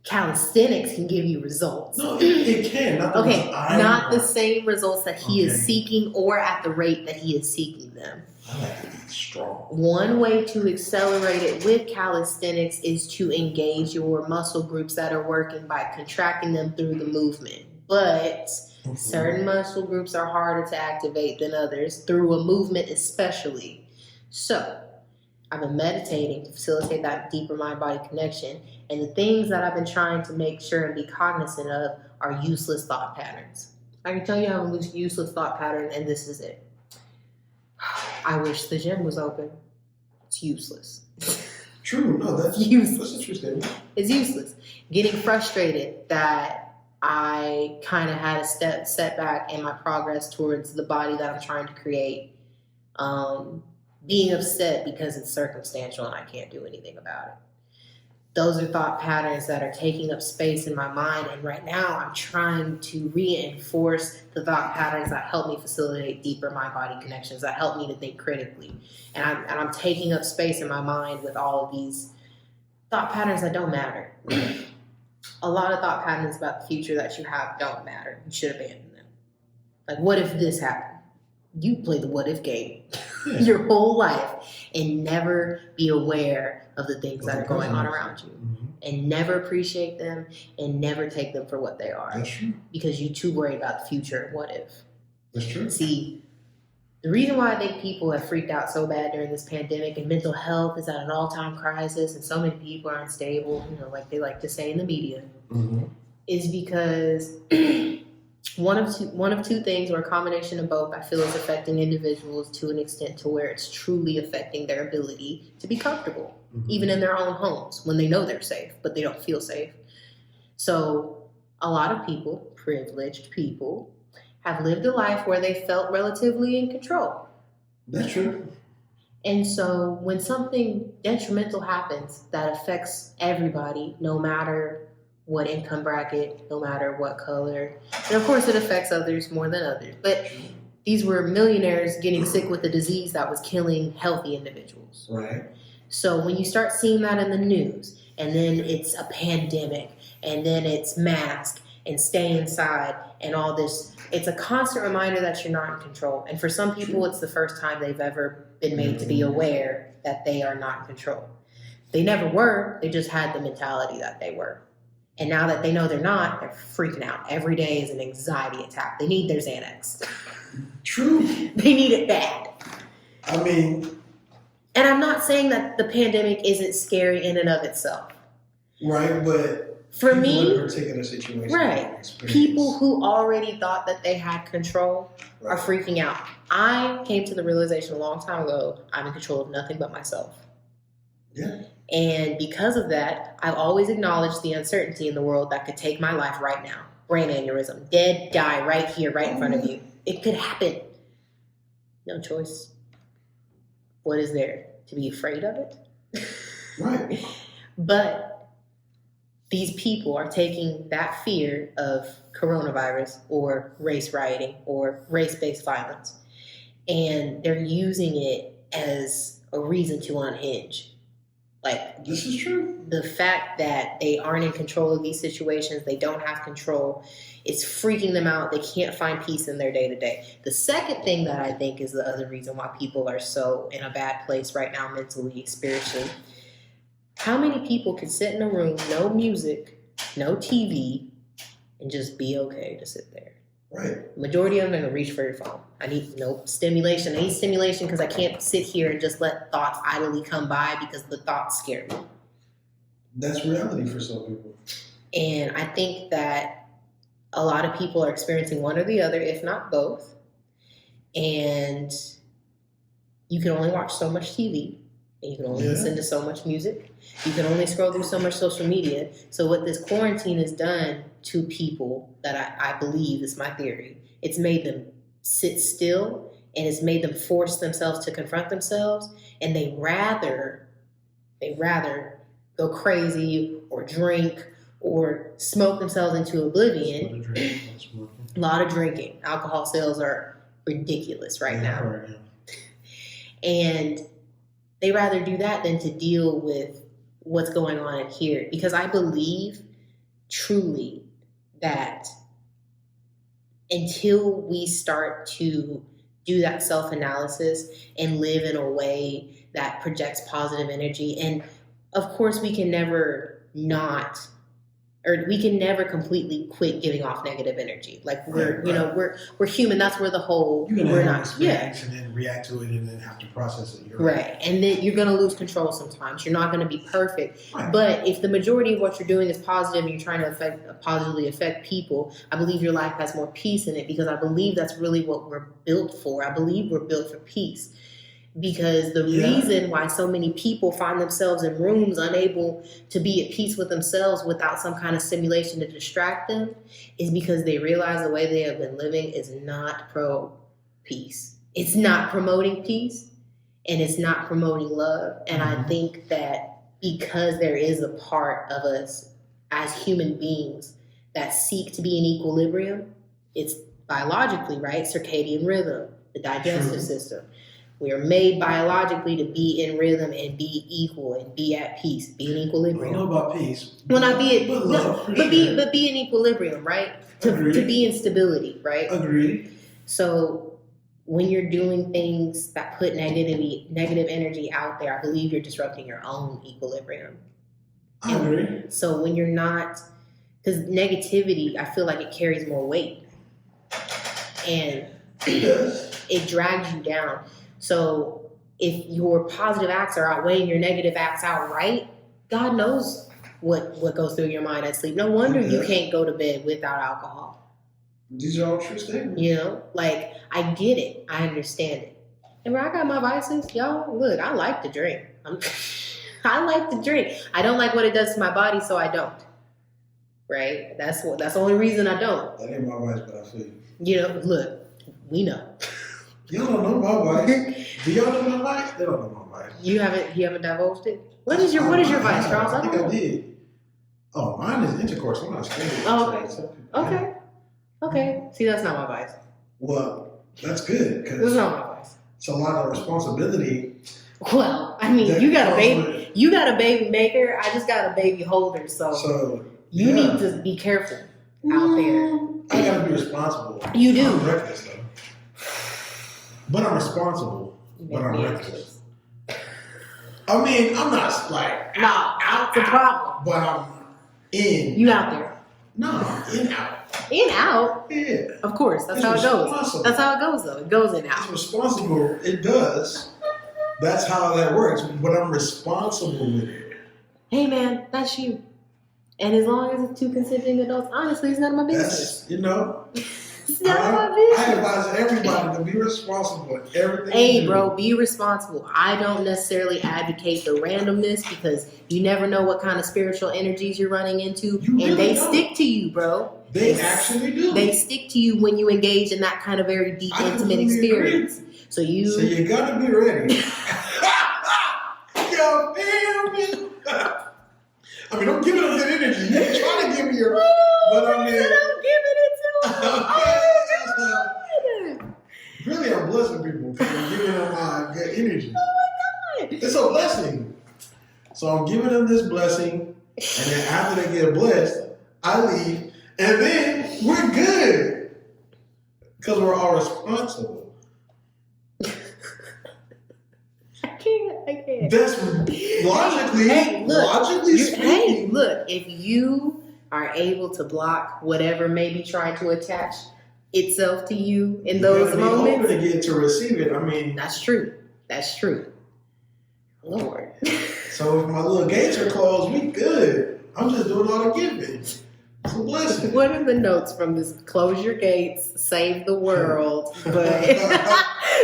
[SPEAKER 2] calisthenics can give you results.
[SPEAKER 1] No, it can.
[SPEAKER 2] Not the same results that he is seeking, or at the rate that he is seeking them.
[SPEAKER 1] I like to be strong.
[SPEAKER 2] One way to accelerate it with calisthenics is to engage your muscle groups that are working by contracting them through the movement. But certain muscle groups are harder to activate than others, through a movement especially. So I've been meditating to facilitate that deeper mind-body connection. And the things that I've been trying to make sure and be cognizant of are useless thought patterns. I can tell you I have a useless thought pattern, and this is it. I wish the gym was open. It's useless.
[SPEAKER 1] True. No, that's
[SPEAKER 2] useless.
[SPEAKER 1] That's interesting.
[SPEAKER 2] It's useless. Getting frustrated that I kind of had a setback in my progress towards the body that I'm trying to create. Being upset because it's circumstantial and I can't do anything about it. Those are thought patterns that are taking up space in my mind. And right now I'm trying to reinforce the thought patterns that help me facilitate deeper mind-body connections, that help me to think critically. And I'm taking up space in my mind with all of these thought patterns that don't matter. A lot of thought patterns about the future that you have don't matter. You should abandon them. Like, what if this happened? You play the what if game your whole life and never be aware of the things that are going on around you, and never appreciate them, and never take them for what they are.
[SPEAKER 1] That's true.
[SPEAKER 2] Because you're too worried about the future and what if.
[SPEAKER 1] That's true.
[SPEAKER 2] See, the reason why I think people have freaked out so bad during this pandemic, and mental health is at an all-time crisis, and so many people are unstable, like they like to say in the media, is because one of two things, or a combination of both, I feel is affecting individuals to an extent to where it's truly affecting their ability to be comfortable, even in their own homes, when they know they're safe, but they don't feel safe. So a lot of people, privileged people, have lived a life where they felt relatively in control.
[SPEAKER 1] That's true.
[SPEAKER 2] And so when something detrimental happens that affects everybody, no matter what income bracket, no matter what color, and of course it affects others more than others, but these were millionaires getting sick with a disease that was killing healthy individuals.
[SPEAKER 1] Right.
[SPEAKER 2] So when you start seeing that in the news, and then it's a pandemic, and then it's mask and stay inside and all this, it's a constant reminder that you're not in control. And for some people, it's the first time they've ever been made to be aware that they are not in control. They never were, they just had the mentality that they were. And now that they know they're not, they're freaking out. Every day is an anxiety attack. They need their Xanax.
[SPEAKER 1] True.
[SPEAKER 2] They need it bad.
[SPEAKER 1] I mean...
[SPEAKER 2] And I'm not saying that the pandemic isn't scary in and of itself.
[SPEAKER 1] Right, but...
[SPEAKER 2] For me...
[SPEAKER 1] in a particular situation...
[SPEAKER 2] Right. People who already thought that they had control are freaking out. I came to the realization a long time ago, I'm in control of nothing but myself.
[SPEAKER 1] Yeah.
[SPEAKER 2] And because of that, I've always acknowledged the uncertainty in the world that could take my life right now. Brain aneurysm, dead, die right here, right in front of you. It could happen. No choice. What is there? To be afraid of it?
[SPEAKER 1] Right.
[SPEAKER 2] But these people are taking that fear of coronavirus or race rioting or race-based violence, and they're using it as a reason to unhinge. Like,
[SPEAKER 1] This is true.
[SPEAKER 2] the fact that they aren't in control of these situations, they don't have control, it's freaking them out. They can't find peace in their day to day. The second thing that I think is the other reason why people are so in a bad place right now, mentally, spiritually. How many people can sit in a room, no music, no TV, and just be okay to sit there?
[SPEAKER 1] Right.
[SPEAKER 2] Majority of them are gonna reach for your phone. I need no stimulation. I need stimulation because I can't sit here and just let thoughts idly come by because the thoughts scare me.
[SPEAKER 1] That's reality for some people.
[SPEAKER 2] And I think that a lot of people are experiencing one or the other, if not both. And you can only watch so much TV, and you can only listen to so much music. You can only scroll through so much social media. So what this quarantine has done to people, that I believe is my theory, it's made them sit still, and it's made them force themselves to confront themselves, and they rather go crazy or drink or smoke themselves into oblivion. A lot of drinking. Alcohol sales are ridiculous right now. And they rather do that than to deal with what's going on in here. Because I believe truly that until we start to do that self-analysis and live in a way that projects positive energy, and of course we can never completely quit giving off negative energy. Like we're human. That's where the whole
[SPEAKER 1] you can
[SPEAKER 2] we're
[SPEAKER 1] have an
[SPEAKER 2] not
[SPEAKER 1] experience and then react to it and then have to process it. You're
[SPEAKER 2] right. And then you're gonna lose control sometimes. You're not gonna be perfect.
[SPEAKER 1] Right.
[SPEAKER 2] But if the majority of what you're doing is positive and you're trying to positively affect people, I believe your life has more peace in it, because I believe that's really what we're built for. I believe we're built for peace. Because the reason why so many people find themselves in rooms unable to be at peace with themselves without some kind of stimulation to distract them is because they realize the way they have been living is not pro-peace. It's not promoting peace, and it's not promoting love. And I think that because there is a part of us as human beings that seek to be in equilibrium, it's biologically, right? Circadian rhythm, the digestive system. We are made biologically to be in rhythm and be equal and be at peace, be in equilibrium.
[SPEAKER 1] I don't know about peace.
[SPEAKER 2] Well, not be
[SPEAKER 1] be
[SPEAKER 2] in equilibrium, right? To be in stability, right?
[SPEAKER 1] Agreed.
[SPEAKER 2] So when you're doing things that put negative energy out there, I believe you're disrupting your own equilibrium.
[SPEAKER 1] I agree.
[SPEAKER 2] So when you're not, because negativity, I feel like it carries more weight, and it drags you down. So if your positive acts are outweighing your negative acts outright, God knows what goes through your mind at sleep. No wonder you can't go to bed without alcohol.
[SPEAKER 1] These are all true statements.
[SPEAKER 2] You know, like, I get it. I understand it. And where I got my vices, y'all, look, I like to drink. I like to drink. I don't like what it does to my body, so I don't. Right? That's the only reason I don't.
[SPEAKER 1] That ain't my vice, but I feel you.
[SPEAKER 2] You know, look, we know.
[SPEAKER 1] Y'all don't know my vice. Do y'all know my vice? They don't know my vice.
[SPEAKER 2] You haven't divulged it? What is your vice, Charles?
[SPEAKER 1] I think I did. Oh, mine is intercourse. I'm not scared.
[SPEAKER 2] Oh, okay. See, that's not my vice.
[SPEAKER 1] Well, that's good,
[SPEAKER 2] That's
[SPEAKER 1] because
[SPEAKER 2] not my vice.
[SPEAKER 1] it's a lot of responsibility.
[SPEAKER 2] Well, I mean, you got a baby maker. I just got a baby holder, so you need to be careful out there.
[SPEAKER 1] I gotta be responsible.
[SPEAKER 2] You do.
[SPEAKER 1] I'm reckless though. But I'm responsible. But I'm reckless. I mean, I'm not like
[SPEAKER 2] out the problem.
[SPEAKER 1] But I'm in.
[SPEAKER 2] You out there?
[SPEAKER 1] No, in out.
[SPEAKER 2] In out?
[SPEAKER 1] Yeah.
[SPEAKER 2] Of course, that's how it goes. That's how it goes, though. It goes in out.
[SPEAKER 1] It's responsible. It does. That's how that works. But I'm responsible with it.
[SPEAKER 2] Hey, man, that's you. And as long as it's two consenting adults, honestly, it's none of my business.
[SPEAKER 1] It's none
[SPEAKER 2] of my business.
[SPEAKER 1] I advise everybody to be responsible with everything.
[SPEAKER 2] Hey, bro, be responsible. I don't necessarily advocate the randomness, because you never know what kind of spiritual energies you're running into, and they stick to you, bro.
[SPEAKER 1] They actually do.
[SPEAKER 2] They stick to you when you engage in that kind of very deep, intimate experience.
[SPEAKER 1] Agree.
[SPEAKER 2] So you
[SPEAKER 1] gotta be ready. Yo, feel me? I mean, don't give it a good energy. You ain't trying to give me your, but I mean,
[SPEAKER 2] don't give it to him.
[SPEAKER 1] Really, I'm blessing people because I'm giving them my good energy.
[SPEAKER 2] Oh my God!
[SPEAKER 1] It's a blessing. So I'm giving them this blessing, and then after they get blessed, I leave, and then we're good because we're all responsible.
[SPEAKER 2] I can't.
[SPEAKER 1] That's logically, speaking.
[SPEAKER 2] Look, if you are able to block whatever may be trying to attach itself to you in those moments,
[SPEAKER 1] open to get to receive it. I mean,
[SPEAKER 2] that's true. That's true. Lord.
[SPEAKER 1] So if my little gates are closed, we good. I'm just doing all the giving. It's a blessing.
[SPEAKER 2] What are the notes from this? Close your gates, save the world, but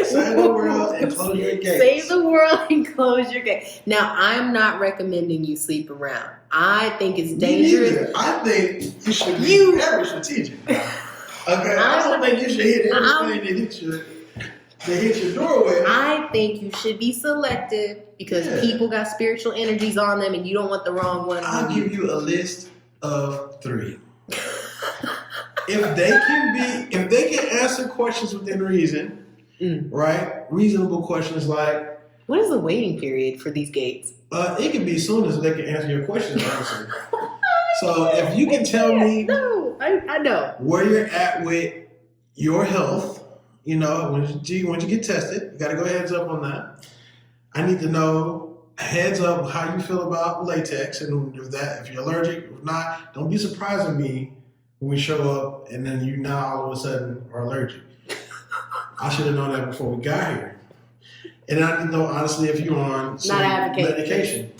[SPEAKER 1] save the world and close your gates.
[SPEAKER 2] Save the world and close your gates. Now, I'm not recommending you sleep around. I think it's dangerous.
[SPEAKER 1] I think you should be very strategic. Okay, I don't think you should hit everything that hit your doorway.
[SPEAKER 2] I think you should be selective because people got spiritual energies on them, and you don't want the wrong one.
[SPEAKER 1] I'll give you a list of 3. If they can answer questions within reason, right? Reasonable questions like,
[SPEAKER 2] what is the waiting period for these gates?
[SPEAKER 1] It can be as soon as they can answer your questions. Honestly. So if you can tell me,
[SPEAKER 2] I know
[SPEAKER 1] where you're at with your health. You know, when you get tested, you got to go heads up on that. I need to know heads up how you feel about latex, and if you're allergic, if not, don't be surprising me when we show up and then you now all of a sudden are allergic. I should have known that before we got here. And I need to know honestly if you're on some medication.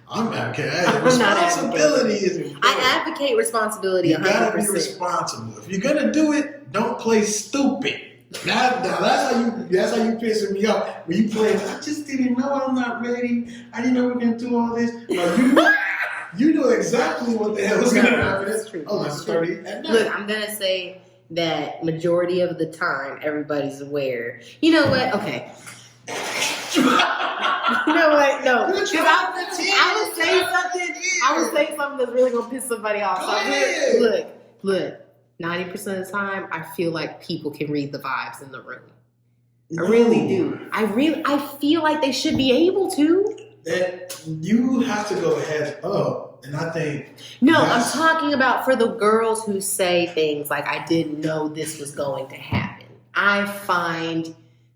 [SPEAKER 1] I'm advocating. Responsibility is important.
[SPEAKER 2] I advocate responsibility.
[SPEAKER 1] You gotta be responsible. If you're gonna do it, don't play stupid. Now that's how you pissing me off. When you play, I just didn't know I'm not ready. I didn't know we are gonna do all this. You know exactly what the hell is gonna happen.
[SPEAKER 2] That's true.
[SPEAKER 1] Oh, that's 30 at night.
[SPEAKER 2] Look, I'm gonna say that majority of the time everybody's aware. You know what? Okay. You know what? No. Because I would say something that's really gonna piss somebody off. So look. 90% of the time, I feel like people can read the vibes in the room. I really do. I feel like they should be able to.
[SPEAKER 1] That you have to go heads up, and I think.
[SPEAKER 2] No, I'm talking about for the girls who say things like, "I didn't know this was going to happen." I find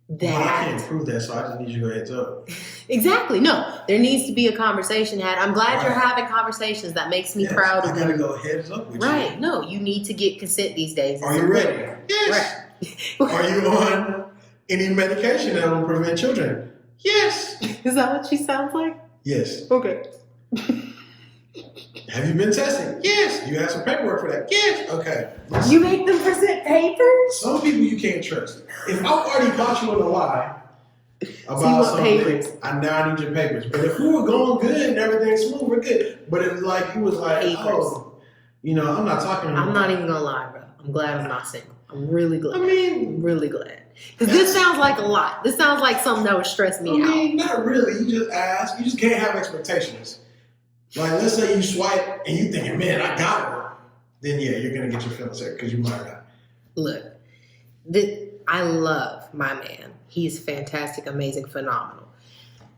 [SPEAKER 2] that
[SPEAKER 1] I can't prove that, so I just need you to go heads up.
[SPEAKER 2] Exactly. No, there needs to be a conversation had. I'm glad you're having conversations. That makes me proud of you.
[SPEAKER 1] I gotta go heads up with you.
[SPEAKER 2] Right. No, you need to get consent these days.
[SPEAKER 1] Are you ready? Yes. Right. Are you on any medication that will prevent children? Yes.
[SPEAKER 2] Is that what she sounds like?
[SPEAKER 1] Yes.
[SPEAKER 2] Okay.
[SPEAKER 1] Have you been tested? Yes. You have some paperwork for that? Yes. Okay. Listen.
[SPEAKER 2] You make them present papers?
[SPEAKER 1] Some people you can't trust. If I've already caught you in a lie about something, I need your papers. But if we were going good and everything's smooth, we're good. But if he was like, I'm not talking about.
[SPEAKER 2] I'm not even gonna lie, bro. I'm glad I'm not single. I'm really glad.
[SPEAKER 1] I'm
[SPEAKER 2] really glad. Because this sounds like a lot. This sounds like something that would stress me out.
[SPEAKER 1] Not really. You just ask. You just can't have expectations. Like, let's say you swipe and you thinking, man, I got her. Then, you're going to get your feelings hurt because you might not.
[SPEAKER 2] Look, I love my man. He's fantastic, amazing, phenomenal.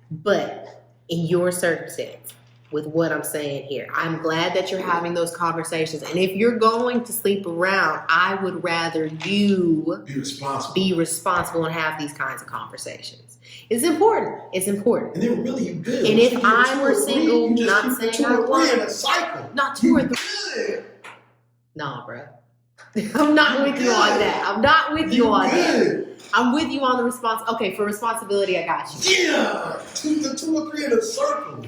[SPEAKER 2] But in your circumstance, with what I'm saying here, I'm glad that you're having those conversations. And if you're going to sleep around, I would rather you be responsible and have these kinds of conversations. It's important.
[SPEAKER 1] And then really you good.
[SPEAKER 2] And if I were single, not saying I was, not 2 or 3. Nah, bro. I'm not with you on that. I'm not with you on that. I'm with you on the response. Okay, for responsibility, I got you.
[SPEAKER 1] Yeah, 2 or 3 in a circle.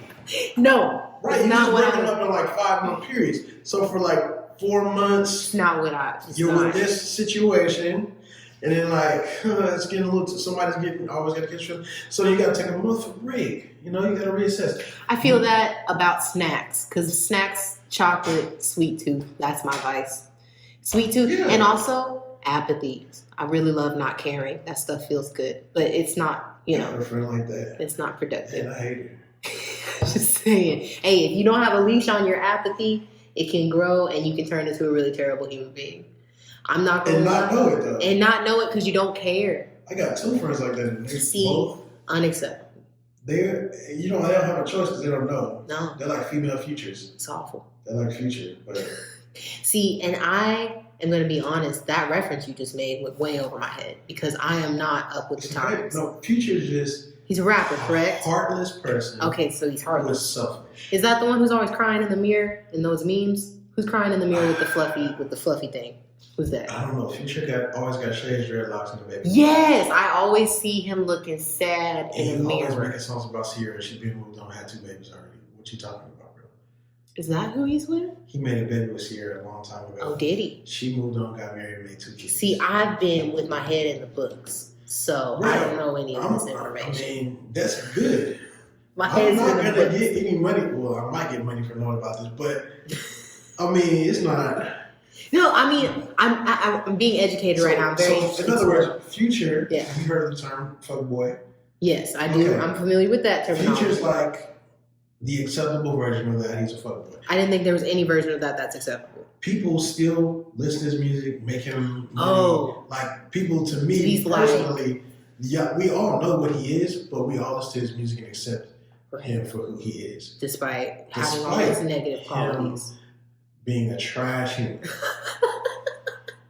[SPEAKER 2] No,
[SPEAKER 1] right. Not what I'm up in like 5-month periods. So for like 4 months,
[SPEAKER 2] not what I.
[SPEAKER 1] You're in this situation, and then it's getting a little. Somebody's always got to get you. So you got to take a month for break. You got to reassess.
[SPEAKER 2] I feel that about snacks because snacks, chocolate, sweet tooth. That's my vice. Sweet tooth, and also apathy. I really love not caring. That stuff feels good, but it's not.
[SPEAKER 1] I have a friend like that.
[SPEAKER 2] It's not productive.
[SPEAKER 1] And I hate it.
[SPEAKER 2] Just saying. Hey, if you don't have a leash on your apathy, it can grow and you can turn into a really terrible human being. I'm not going to
[SPEAKER 1] not know it though.
[SPEAKER 2] And not know it because you don't care.
[SPEAKER 1] I got 2 friends like that.
[SPEAKER 2] See, unacceptable.
[SPEAKER 1] they don't have a choice because they don't know.
[SPEAKER 2] No,
[SPEAKER 1] They're like female futures.
[SPEAKER 2] it's awful.
[SPEAKER 1] They're like future, but
[SPEAKER 2] See, and I am going to be honest, that reference you just made went way over my head because I am not up with the times.
[SPEAKER 1] no, future is just
[SPEAKER 2] He's a rapper, correct?
[SPEAKER 1] heartless person.
[SPEAKER 2] Okay, so he's
[SPEAKER 1] Who is
[SPEAKER 2] heartless.
[SPEAKER 1] selfish.
[SPEAKER 2] Is that the one who's always crying in the mirror in those memes? Who's crying in the mirror with the fluffy thing? Who's that?
[SPEAKER 1] I don't know. Future always got shades, dreadlocks, and the baby.
[SPEAKER 2] Yes, I always see him looking sad in
[SPEAKER 1] And
[SPEAKER 2] the
[SPEAKER 1] he always
[SPEAKER 2] mirror.
[SPEAKER 1] making songs about Sierra. She's been moved on, had 2 babies already. What you talking about, bro?
[SPEAKER 2] Is that who he's with?
[SPEAKER 1] He made a baby with Sierra a long time ago.
[SPEAKER 2] Oh, did he?
[SPEAKER 1] She moved on, got married, and made 2 kids.
[SPEAKER 2] See, I've been with my head in the books, so I don't know any of this information.
[SPEAKER 1] I mean, that's good.
[SPEAKER 2] My
[SPEAKER 1] I'm
[SPEAKER 2] head's
[SPEAKER 1] not
[SPEAKER 2] in the
[SPEAKER 1] gonna
[SPEAKER 2] books.
[SPEAKER 1] get any money. Well, I might get money for knowing about this, but I mean, it's not.
[SPEAKER 2] No, I mean, I'm being educated right now. I'm very
[SPEAKER 1] So, in other words, Future.
[SPEAKER 2] Yeah.
[SPEAKER 1] You heard of the term "fuckboy"?
[SPEAKER 2] Yes, I do.
[SPEAKER 1] Okay.
[SPEAKER 2] I'm familiar with that terminology.
[SPEAKER 1] Future's like the acceptable version of that. He's a fuckboy.
[SPEAKER 2] I didn't think there was any version of that that's acceptable.
[SPEAKER 1] People still listen to his music, make him money.
[SPEAKER 2] Oh.
[SPEAKER 1] Like people to me
[SPEAKER 2] He's like-
[SPEAKER 1] personally, yeah, we all know what he is, but we all listen to his music and accept him for who he is.
[SPEAKER 2] Despite having all
[SPEAKER 1] Despite
[SPEAKER 2] these negative qualities.
[SPEAKER 1] Being a trash human.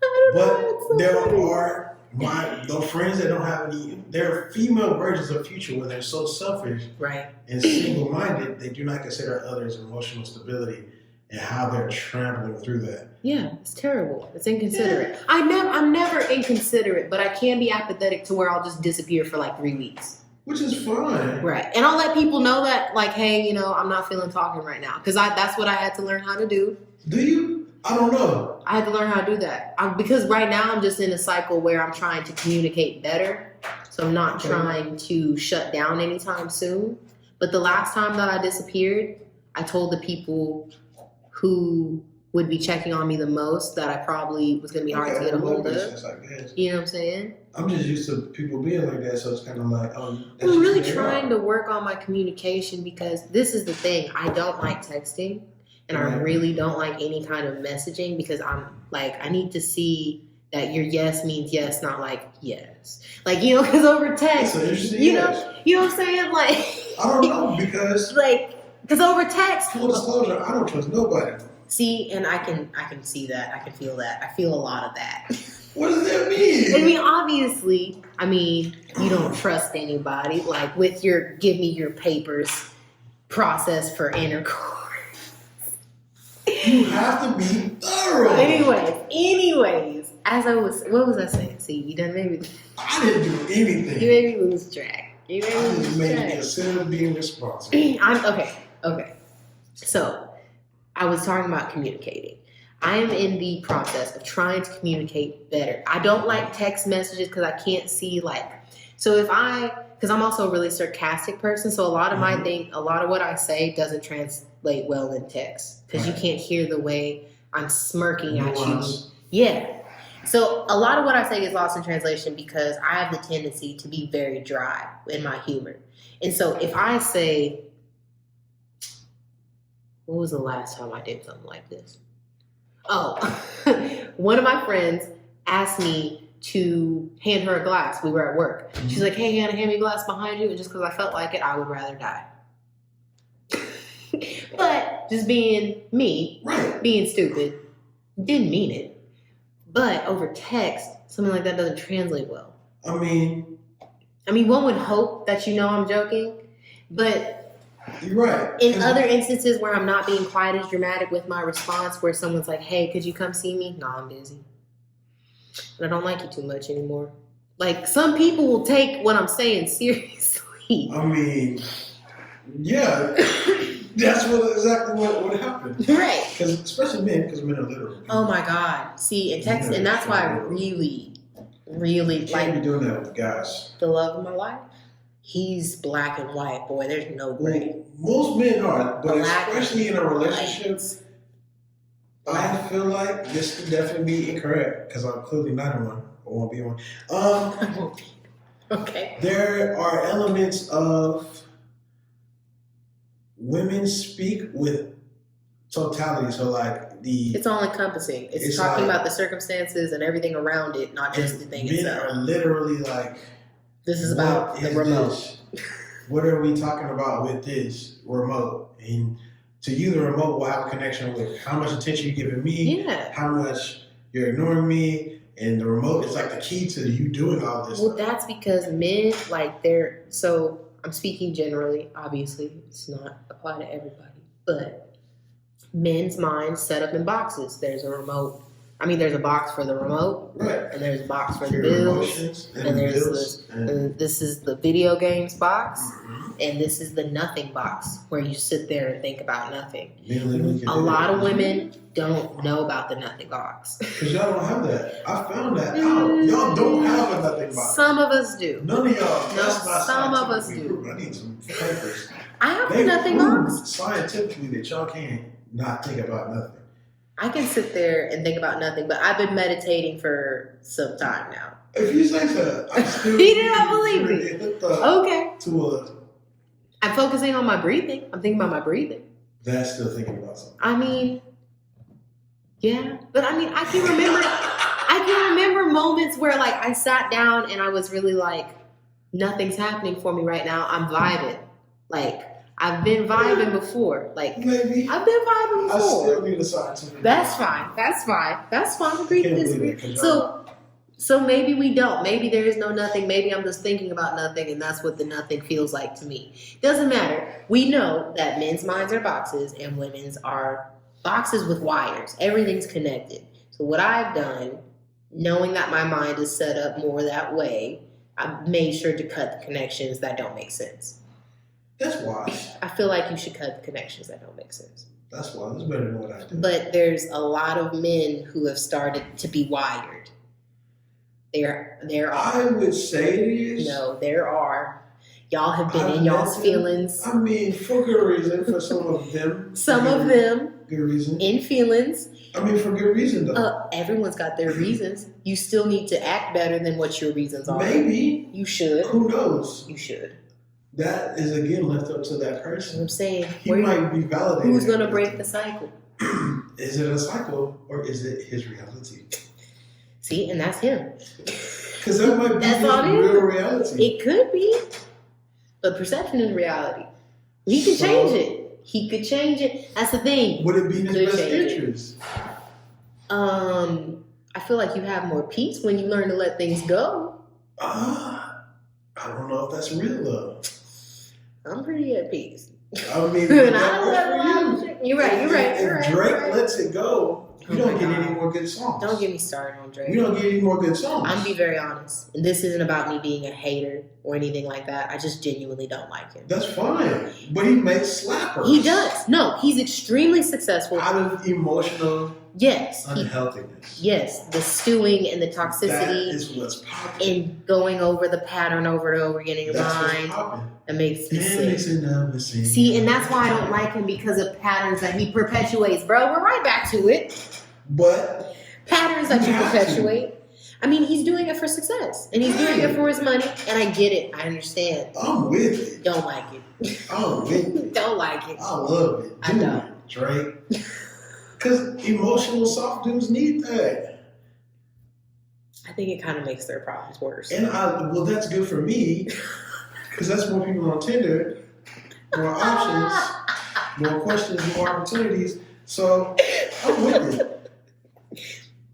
[SPEAKER 2] I don't know,
[SPEAKER 1] But
[SPEAKER 2] it's so
[SPEAKER 1] there
[SPEAKER 2] funny.
[SPEAKER 1] are those friends that don't have any. There are female versions of Future where they're so selfish
[SPEAKER 2] Right.
[SPEAKER 1] and single-minded they do not consider others' emotional stability and how they're trampling through that.
[SPEAKER 2] Yeah, it's terrible. It's inconsiderate. I'm never inconsiderate, but I can be apathetic to where I'll just disappear for like 3 weeks.
[SPEAKER 1] Which is fine.
[SPEAKER 2] Right. And I'll let people know that, like, hey, I'm not feeling talking right now. Because that's what I had to learn how to do.
[SPEAKER 1] Do you? I don't know.
[SPEAKER 2] I had to learn how to do that. Because right now I'm just in a cycle where I'm trying to communicate better. So I'm not
[SPEAKER 1] Okay.
[SPEAKER 2] trying to shut down anytime soon. But the last time that I disappeared, I told the people who would be checking on me the most that I probably was going to be hard to get a hold of.
[SPEAKER 1] Sense, I guess.
[SPEAKER 2] You know what I'm saying?
[SPEAKER 1] I'm just used to people being like that, so it's kind of like, oh, that's
[SPEAKER 2] I'm
[SPEAKER 1] just
[SPEAKER 2] really
[SPEAKER 1] who they
[SPEAKER 2] trying
[SPEAKER 1] are.
[SPEAKER 2] to work on my communication because this is the thing. I don't like texting and I
[SPEAKER 1] Right.
[SPEAKER 2] really don't like any kind of messaging because I'm like, I need to see that your yes means yes, not like yes. Like, because over
[SPEAKER 1] That's
[SPEAKER 2] text,
[SPEAKER 1] an interesting
[SPEAKER 2] you
[SPEAKER 1] yes.
[SPEAKER 2] know what I'm saying? Like,
[SPEAKER 1] I don't know because
[SPEAKER 2] because over text,
[SPEAKER 1] full disclosure, I don't trust nobody.
[SPEAKER 2] see, and I can see that. I can feel that. I feel a lot of that.
[SPEAKER 1] What does that mean?
[SPEAKER 2] I mean, obviously, you don't trust anybody. Like with your give me your papers process for intercourse.
[SPEAKER 1] You have to be thorough.
[SPEAKER 2] Anyways, what was I saying? See, you done made me,
[SPEAKER 1] I didn't do anything.
[SPEAKER 2] you made me lose track. You
[SPEAKER 1] I
[SPEAKER 2] made me
[SPEAKER 1] just
[SPEAKER 2] lose
[SPEAKER 1] made
[SPEAKER 2] track.
[SPEAKER 1] consider being responsible.
[SPEAKER 2] I'm okay. So, I was talking about communicating. I am in the process of trying to communicate better. I don't like text messages because I can't see because I'm also a really sarcastic person. So a lot of a lot of what I say doesn't translate well in text because you
[SPEAKER 1] Right.
[SPEAKER 2] can't hear the way I'm smirking at you.
[SPEAKER 1] Nuance.
[SPEAKER 2] Yeah. So a lot of what I say is lost in translation because I have the tendency to be very dry in my humor. And so if I say, what was the last time I did something like this? Oh, one of my friends asked me to hand her a glass. We were at work. She's like, hey, Hannah, hand me a glass behind you. And just because I felt like it, I would rather die. But just being me,
[SPEAKER 1] Right.
[SPEAKER 2] being stupid, didn't mean it. But over text, something like that doesn't translate well.
[SPEAKER 1] I mean,
[SPEAKER 2] One would hope that I'm joking, but
[SPEAKER 1] you're right.
[SPEAKER 2] in other instances where I'm not being quite as dramatic with my response, where someone's like, hey, could you come see me? No, I'm busy. And I don't like you too much anymore. Like, some people will take what I'm saying seriously.
[SPEAKER 1] I mean, yeah, that's exactly what happened.
[SPEAKER 2] Right.
[SPEAKER 1] Because especially men, because men are literal.
[SPEAKER 2] Oh my God. See, and text, and that's why I really, really
[SPEAKER 1] You can't be
[SPEAKER 2] like
[SPEAKER 1] doing that with guys.
[SPEAKER 2] the love of my life. He's black and white, boy. There's no gray.
[SPEAKER 1] Most men are, but
[SPEAKER 2] Black
[SPEAKER 1] especially in a relationship,
[SPEAKER 2] White.
[SPEAKER 1] I feel like this could definitely be incorrect because I'm clearly not in one or won't be in one.
[SPEAKER 2] Okay.
[SPEAKER 1] There are elements of women speak with totality. So like
[SPEAKER 2] It's all encompassing. It's
[SPEAKER 1] It's
[SPEAKER 2] talking
[SPEAKER 1] like-
[SPEAKER 2] about the circumstances and everything around it, not just the thing
[SPEAKER 1] men
[SPEAKER 2] itself.
[SPEAKER 1] are literally like,
[SPEAKER 2] This is
[SPEAKER 1] what
[SPEAKER 2] about the
[SPEAKER 1] is
[SPEAKER 2] remote.
[SPEAKER 1] this? what are we talking about with this remote? And to you, the remote will have a connection with how much attention you're giving me,
[SPEAKER 2] Yeah.
[SPEAKER 1] how much you're ignoring me, and the remote is like the key to you doing all this
[SPEAKER 2] Well,
[SPEAKER 1] stuff.
[SPEAKER 2] that's because men, so I'm speaking generally, obviously, it's not apply to everybody, but men's minds set up in boxes. There's a remote. I mean, there's a box for the remote,
[SPEAKER 1] Right.
[SPEAKER 2] and there's a box for the
[SPEAKER 1] Your
[SPEAKER 2] bills,
[SPEAKER 1] emotions and,
[SPEAKER 2] and there's
[SPEAKER 1] bills.
[SPEAKER 2] and this is the video games box,
[SPEAKER 1] Mhm.
[SPEAKER 2] and this is the nothing box where you sit there and think about nothing.
[SPEAKER 1] Men literally can
[SPEAKER 2] A
[SPEAKER 1] do
[SPEAKER 2] lot
[SPEAKER 1] that.
[SPEAKER 2] of women don't know about the nothing box.
[SPEAKER 1] Because y'all don't have that. I found that out. Y'all don't have a nothing box.
[SPEAKER 2] Some of us do.
[SPEAKER 1] None of y'all.
[SPEAKER 2] No,
[SPEAKER 1] That's not
[SPEAKER 2] some of us
[SPEAKER 1] scientifically
[SPEAKER 2] do.
[SPEAKER 1] proven. I need some papers.
[SPEAKER 2] I have
[SPEAKER 1] They
[SPEAKER 2] a nothing
[SPEAKER 1] prove
[SPEAKER 2] box.
[SPEAKER 1] scientifically that y'all can't not think about nothing.
[SPEAKER 2] I can sit there and think about nothing, but I've been meditating for some time now.
[SPEAKER 1] If you say so, I still.
[SPEAKER 2] He did not believe me.
[SPEAKER 1] Get hooked up
[SPEAKER 2] Okay.
[SPEAKER 1] to
[SPEAKER 2] I'm focusing on my breathing. I'm thinking about my breathing.
[SPEAKER 1] that's still thinking about something.
[SPEAKER 2] I mean, yeah. But I mean, I can remember moments where like I sat down and I was really like, nothing's happening for me right now. I'm vibing. Like, I've been vibing before. Like,
[SPEAKER 1] Maybe.
[SPEAKER 2] I've been vibing
[SPEAKER 1] I still
[SPEAKER 2] before.
[SPEAKER 1] need a scientific.
[SPEAKER 2] That's fine. That's fine. That's fine. Agree to
[SPEAKER 1] Can't believe
[SPEAKER 2] disagree.
[SPEAKER 1] it, 'cause
[SPEAKER 2] So maybe we don't. Maybe there is no nothing. Maybe I'm just thinking about nothing, and that's what the nothing feels like to me. Doesn't matter. We know that men's minds are boxes and women's are boxes with wires. Everything's connected. So what I've done, knowing that my mind is set up more that way, I've made sure to cut the connections that don't make sense.
[SPEAKER 1] That's wise.
[SPEAKER 2] I feel like you should cut the connections that don't make sense.
[SPEAKER 1] That's wise. That's better than what I do.
[SPEAKER 2] But there's a lot of men who have started to be wired. There are.
[SPEAKER 1] I would say it is.
[SPEAKER 2] No, there are. Y'all have been
[SPEAKER 1] I've
[SPEAKER 2] in y'all's
[SPEAKER 1] met them.
[SPEAKER 2] feelings.
[SPEAKER 1] I mean, for good reason. For some of them.
[SPEAKER 2] Some of them
[SPEAKER 1] Good reason.
[SPEAKER 2] in feelings.
[SPEAKER 1] I mean, for good reason though.
[SPEAKER 2] Everyone's got their reasons. You still need to act better than what your reasons are.
[SPEAKER 1] Maybe.
[SPEAKER 2] You should.
[SPEAKER 1] Who knows?
[SPEAKER 2] You should.
[SPEAKER 1] That is again left up to that
[SPEAKER 2] That's what
[SPEAKER 1] person.
[SPEAKER 2] I'm saying.
[SPEAKER 1] He might be validated.
[SPEAKER 2] Who's gonna break the cycle?
[SPEAKER 1] Is it a cycle or is it his reality?
[SPEAKER 2] See, and that's him.
[SPEAKER 1] Because that might be
[SPEAKER 2] That's
[SPEAKER 1] his
[SPEAKER 2] all it is.
[SPEAKER 1] real reality.
[SPEAKER 2] It could be, but perception is reality. He could
[SPEAKER 1] So-
[SPEAKER 2] change it. He could change it. That's the thing.
[SPEAKER 1] Would it be in his
[SPEAKER 2] Could
[SPEAKER 1] best
[SPEAKER 2] change it.
[SPEAKER 1] interest?
[SPEAKER 2] I feel like you have more peace when you learn to let things go.
[SPEAKER 1] I don't know if that's real though.
[SPEAKER 2] I'm pretty at peace.
[SPEAKER 1] I mean,
[SPEAKER 2] And
[SPEAKER 1] that
[SPEAKER 2] I don't
[SPEAKER 1] works
[SPEAKER 2] have a
[SPEAKER 1] for
[SPEAKER 2] lot
[SPEAKER 1] you.
[SPEAKER 2] of shit. You're right. You're right.
[SPEAKER 1] If
[SPEAKER 2] You're right.
[SPEAKER 1] Drake
[SPEAKER 2] you're right.
[SPEAKER 1] lets it go, you
[SPEAKER 2] Oh
[SPEAKER 1] don't
[SPEAKER 2] my
[SPEAKER 1] get
[SPEAKER 2] God.
[SPEAKER 1] any more good songs.
[SPEAKER 2] Don't get me started on Drake.
[SPEAKER 1] We don't get any more good songs.
[SPEAKER 2] I'm gonna be very honest. And this isn't about me being a hater or anything like that. I just genuinely don't like him.
[SPEAKER 1] That's fine, but he makes slappers.
[SPEAKER 2] He does. No, he's extremely successful.
[SPEAKER 1] Out of emotional
[SPEAKER 2] Yes.
[SPEAKER 1] unhealthiness.
[SPEAKER 2] Yes. The stewing and the
[SPEAKER 1] That
[SPEAKER 2] toxicity
[SPEAKER 1] is what's popping.
[SPEAKER 2] and going over the pattern over and over again in your
[SPEAKER 1] That's what's
[SPEAKER 2] mind.
[SPEAKER 1] popping.
[SPEAKER 2] That makes me
[SPEAKER 1] And
[SPEAKER 2] sick.
[SPEAKER 1] mixing up with singing.
[SPEAKER 2] See, and that's why I don't like him because of patterns that he perpetuates, bro. We're right back to it.
[SPEAKER 1] But
[SPEAKER 2] Patterns that
[SPEAKER 1] You
[SPEAKER 2] you
[SPEAKER 1] have to.
[SPEAKER 2] perpetuate. I mean, he's doing it for success, and he's doing it for his money, and I get it. I understand.
[SPEAKER 1] I'm with it.
[SPEAKER 2] Don't like it.
[SPEAKER 1] I'm with it.
[SPEAKER 2] Don't like it.
[SPEAKER 1] I love it.
[SPEAKER 2] I
[SPEAKER 1] Dude,
[SPEAKER 2] know.
[SPEAKER 1] Drake. Because emotional soft dudes need that.
[SPEAKER 2] I think it kind of makes their problems worse.
[SPEAKER 1] And well, that's good for me. Because that's more people on Tinder, more options, more questions, more opportunities. So I'm with it.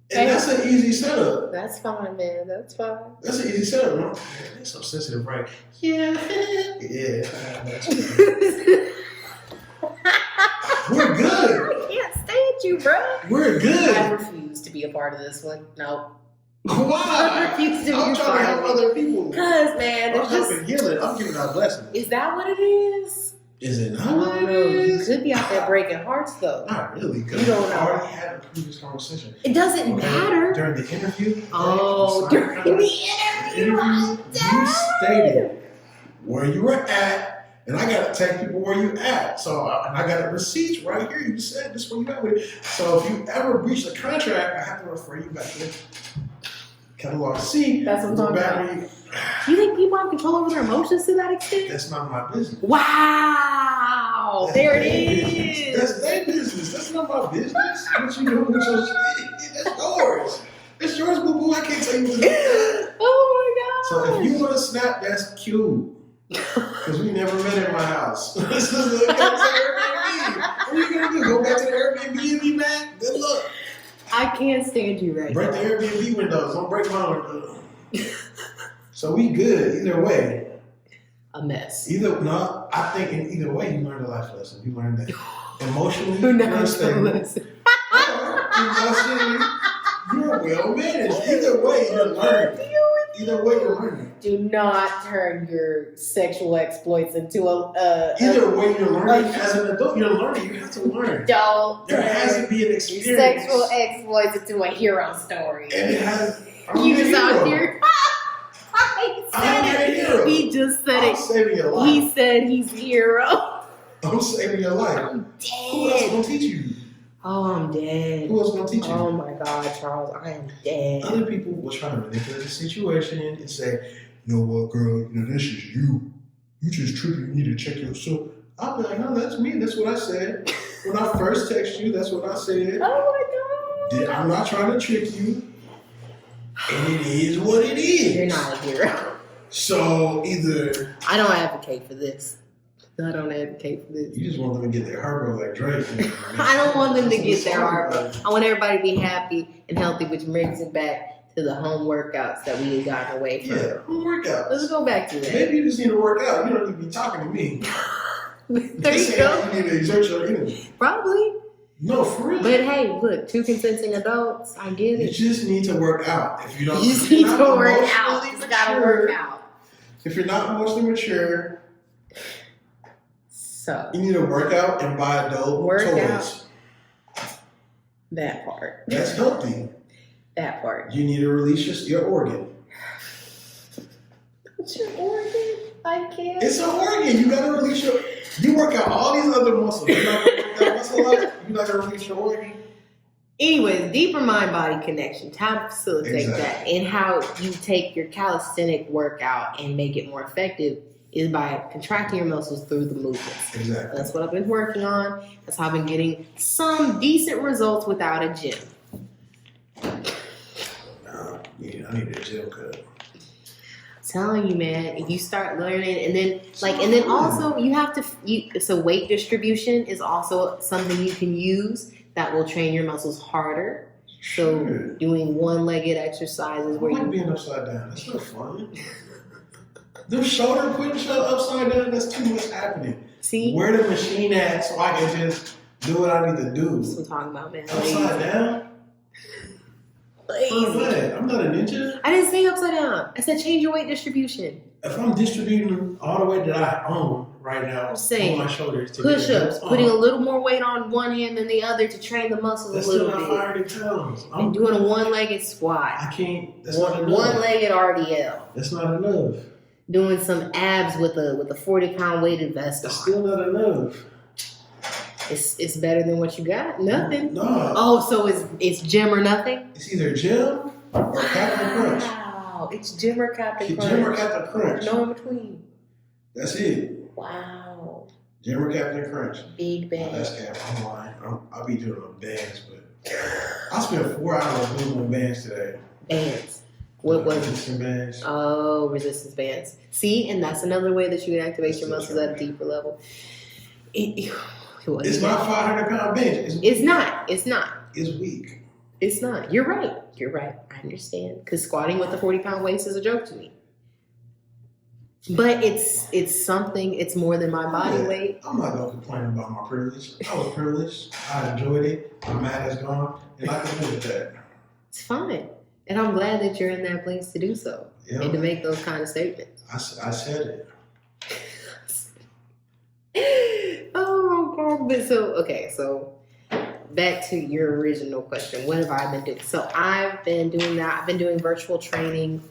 [SPEAKER 1] And that's an easy setup.
[SPEAKER 2] That's fine, man. That's fine.
[SPEAKER 1] That's an easy setup. Man, they're so sensitive, right? Yeah. Yeah. That's We're good.
[SPEAKER 2] I can't stand you, bro.
[SPEAKER 1] We're
[SPEAKER 2] I
[SPEAKER 1] good.
[SPEAKER 2] refuse to be a part of this one. No.
[SPEAKER 1] Why?
[SPEAKER 2] I refuse to
[SPEAKER 1] I'm
[SPEAKER 2] be
[SPEAKER 1] trying to help
[SPEAKER 2] part of it.
[SPEAKER 1] other people.
[SPEAKER 2] Cause man,
[SPEAKER 1] I'm
[SPEAKER 2] it's just
[SPEAKER 1] helping healing. I'm giving out blessings.
[SPEAKER 2] is that what it is?
[SPEAKER 1] Is it
[SPEAKER 2] I
[SPEAKER 1] not what
[SPEAKER 2] don't
[SPEAKER 1] it
[SPEAKER 2] know. You
[SPEAKER 1] is?
[SPEAKER 2] could be out there breaking hearts though.
[SPEAKER 1] Not really, because
[SPEAKER 2] You don't
[SPEAKER 1] we
[SPEAKER 2] know.
[SPEAKER 1] already had a previous conversation.
[SPEAKER 2] It doesn't
[SPEAKER 1] Okay?
[SPEAKER 2] matter.
[SPEAKER 1] During the interview.
[SPEAKER 2] Oh, during the interview, I'm
[SPEAKER 1] you
[SPEAKER 2] dead.
[SPEAKER 1] stated where you were at, and I gotta tell people where you at. So, and I got a receipt right here. You said this where you at with it. So, if you ever breach the contract, I have to refer you back to catalog C.
[SPEAKER 2] That's what I'm talking
[SPEAKER 1] back
[SPEAKER 2] about.
[SPEAKER 1] where you-
[SPEAKER 2] Do you think people have control over their emotions to that extent?
[SPEAKER 1] That's not my business.
[SPEAKER 2] Wow,
[SPEAKER 1] That's
[SPEAKER 2] there it
[SPEAKER 1] their business.
[SPEAKER 2] is.
[SPEAKER 1] That's their business. That's not my business. What you doing with your shit? That's yours. It's yours, boo boo. I can't tell you what to do.
[SPEAKER 2] Oh my
[SPEAKER 1] So
[SPEAKER 2] god.
[SPEAKER 1] if you want to snap, that's cute. Because we never met at my house. So it's Airbnb. What are you gonna do? Go back to the Airbnb and be mad? Good luck.
[SPEAKER 2] I can't stand you right
[SPEAKER 1] Break
[SPEAKER 2] now.
[SPEAKER 1] the Airbnb windows. Don't break my window. So we good either way.
[SPEAKER 2] A mess.
[SPEAKER 1] I think in either way you learned a life lesson. You learned that emotionally,
[SPEAKER 2] Who
[SPEAKER 1] you're
[SPEAKER 2] knows?
[SPEAKER 1] unstable. Or emotionally, you're well managed. Either way you're learning. Either way you're learning.
[SPEAKER 2] Do not turn your sexual exploits into
[SPEAKER 1] Either way you're learning. As an adult, you're learning. You have to learn.
[SPEAKER 2] Don't
[SPEAKER 1] There has to
[SPEAKER 2] turn
[SPEAKER 1] be an
[SPEAKER 2] your
[SPEAKER 1] experience.
[SPEAKER 2] sexual exploits into a hero story.
[SPEAKER 1] And it has. I'm
[SPEAKER 2] You
[SPEAKER 1] a
[SPEAKER 2] just
[SPEAKER 1] hero.
[SPEAKER 2] out here. He
[SPEAKER 1] I'm
[SPEAKER 2] said
[SPEAKER 1] a hero.
[SPEAKER 2] it. He just said
[SPEAKER 1] I'm
[SPEAKER 2] it.
[SPEAKER 1] saving your life.
[SPEAKER 2] He said he's a hero.
[SPEAKER 1] I'm saving your life.
[SPEAKER 2] I'm
[SPEAKER 1] Who else
[SPEAKER 2] dead.
[SPEAKER 1] gonna teach you?
[SPEAKER 2] Oh, I'm dead.
[SPEAKER 1] Who else gonna teach you?
[SPEAKER 2] Oh my God, Charles, I am dead.
[SPEAKER 1] Other people will try to manipulate the situation and say, you know what, girl, this is you. You just tripping. You need to check yourself. I'll be like, no, that's me. That's what I said. When I first texted you, that's what I said.
[SPEAKER 2] Oh my God.
[SPEAKER 1] I'm not trying to trick you. And it is what it is.
[SPEAKER 2] You're not a hero.
[SPEAKER 1] So either
[SPEAKER 2] I don't advocate for this. I don't advocate for this.
[SPEAKER 1] you just want them to get their heart broke like Drake.
[SPEAKER 2] I don't want them to
[SPEAKER 1] That's
[SPEAKER 2] get their
[SPEAKER 1] what
[SPEAKER 2] heart
[SPEAKER 1] I'm
[SPEAKER 2] broke.
[SPEAKER 1] saying.
[SPEAKER 2] I want everybody to be happy and healthy, which brings it back to the home workouts that we had gotten away from.
[SPEAKER 1] Yeah, workouts.
[SPEAKER 2] Let's go back to that.
[SPEAKER 1] Maybe you just need to work out. You don't need to be talking to me.
[SPEAKER 2] There
[SPEAKER 1] Just
[SPEAKER 2] you
[SPEAKER 1] say
[SPEAKER 2] go.
[SPEAKER 1] You need to exert your energy.
[SPEAKER 2] Probably.
[SPEAKER 1] No, for real.
[SPEAKER 2] But hey, look, two consenting adults. I get
[SPEAKER 1] You
[SPEAKER 2] it.
[SPEAKER 1] just need to work out. If you don't,
[SPEAKER 2] You just
[SPEAKER 1] if you're
[SPEAKER 2] need to
[SPEAKER 1] not
[SPEAKER 2] work out.
[SPEAKER 1] emotionally
[SPEAKER 2] You gotta work
[SPEAKER 1] mature-
[SPEAKER 2] out.
[SPEAKER 1] If you're not emotionally mature,
[SPEAKER 2] So,
[SPEAKER 1] you need to work out and buy adult
[SPEAKER 2] Work
[SPEAKER 1] toys.
[SPEAKER 2] that part.
[SPEAKER 1] That's healthy.
[SPEAKER 2] That part.
[SPEAKER 1] You need to release your organ.
[SPEAKER 2] What's your organ? I can't.
[SPEAKER 1] It's an organ. You gotta release your. You work out all these other muscles. You're not gonna work that muscle out. You're not gonna release your organ.
[SPEAKER 2] Anyways, deeper mind-body connection. How to facilitate
[SPEAKER 1] Exactly.
[SPEAKER 2] that, and how you take your calisthenic workout and make it more effective is by contracting your muscles through the movements.
[SPEAKER 1] Exactly.
[SPEAKER 2] That's what I've been working on. That's how I've been getting some decent results without a gym.
[SPEAKER 1] Yeah, I need a gym cut.
[SPEAKER 2] Telling you, man, if you start learning, and then also you have to. So weight distribution is also something you can use that will train your muscles harder. So
[SPEAKER 1] Sure.
[SPEAKER 2] doing one-legged exercises
[SPEAKER 1] I
[SPEAKER 2] where
[SPEAKER 1] like
[SPEAKER 2] you
[SPEAKER 1] being upside down. That's not fun. Them shoulder putting shit upside down, that's too much happening.
[SPEAKER 2] see.
[SPEAKER 1] Where the machine at so I can just do what I need to do.
[SPEAKER 2] That's what I'm talking about, man.
[SPEAKER 1] Upside down? For
[SPEAKER 2] Lazy.
[SPEAKER 1] what? I'm not a ninja.
[SPEAKER 2] I didn't say upside down. I said change your weight distribution.
[SPEAKER 1] If I'm distributing all the weight that I own right now
[SPEAKER 2] I'm saying,
[SPEAKER 1] on my shoulders to
[SPEAKER 2] Push-ups,
[SPEAKER 1] get it
[SPEAKER 2] putting a
[SPEAKER 1] on,
[SPEAKER 2] little more weight on one hand than the other to train the muscles
[SPEAKER 1] that's
[SPEAKER 2] a
[SPEAKER 1] still
[SPEAKER 2] little
[SPEAKER 1] not
[SPEAKER 2] bit.
[SPEAKER 1] 500 pounds.
[SPEAKER 2] And doing a one-legged squat,
[SPEAKER 1] I can't. That's not enough.
[SPEAKER 2] one-legged RDL,
[SPEAKER 1] That's not enough.
[SPEAKER 2] doing some abs with a 40-pound weighted vest
[SPEAKER 1] That's
[SPEAKER 2] on.
[SPEAKER 1] still not enough.
[SPEAKER 2] It's better than what you got. Nothing.
[SPEAKER 1] No.
[SPEAKER 2] Oh, so it's gym or nothing.
[SPEAKER 1] It's either gym or Captain Crunch.
[SPEAKER 2] Wow, it's gym or Captain Crunch.
[SPEAKER 1] Gym or Captain Crunch.
[SPEAKER 2] No in between.
[SPEAKER 1] That's it.
[SPEAKER 2] Wow,
[SPEAKER 1] Gym or Captain Crunch.
[SPEAKER 2] big
[SPEAKER 1] Oh,
[SPEAKER 2] bang.
[SPEAKER 1] that's cap. I'm lying. I'll be doing my bands, but I spent 4 hours doing my bands today.
[SPEAKER 2] Bands. What was it?
[SPEAKER 1] Some bands.
[SPEAKER 2] Oh, resistance bands. See, and that's another way that you can activate your muscles at a deeper level. It wasn't
[SPEAKER 1] It's not
[SPEAKER 2] that.
[SPEAKER 1] 500-pound bench.
[SPEAKER 2] It's not. It's not.
[SPEAKER 1] It's weak.
[SPEAKER 2] It's not. You're right. You're right. I understand. Because squatting with a 40-pound waist is a joke to me. But it's something. It's more than my body
[SPEAKER 1] Yeah.
[SPEAKER 2] weight.
[SPEAKER 1] I'm not gonna complain about my privilege. I was privileged. I enjoyed it. My mad is gone, and I can live with that.
[SPEAKER 2] It's fine. And I'm glad that you're in that place to do so
[SPEAKER 1] You
[SPEAKER 2] and to
[SPEAKER 1] know,
[SPEAKER 2] make those kind of statements.
[SPEAKER 1] I said it.
[SPEAKER 2] Oh my God. But so back to your original question. What have I been doing? So I've been doing that. I've been doing virtual training.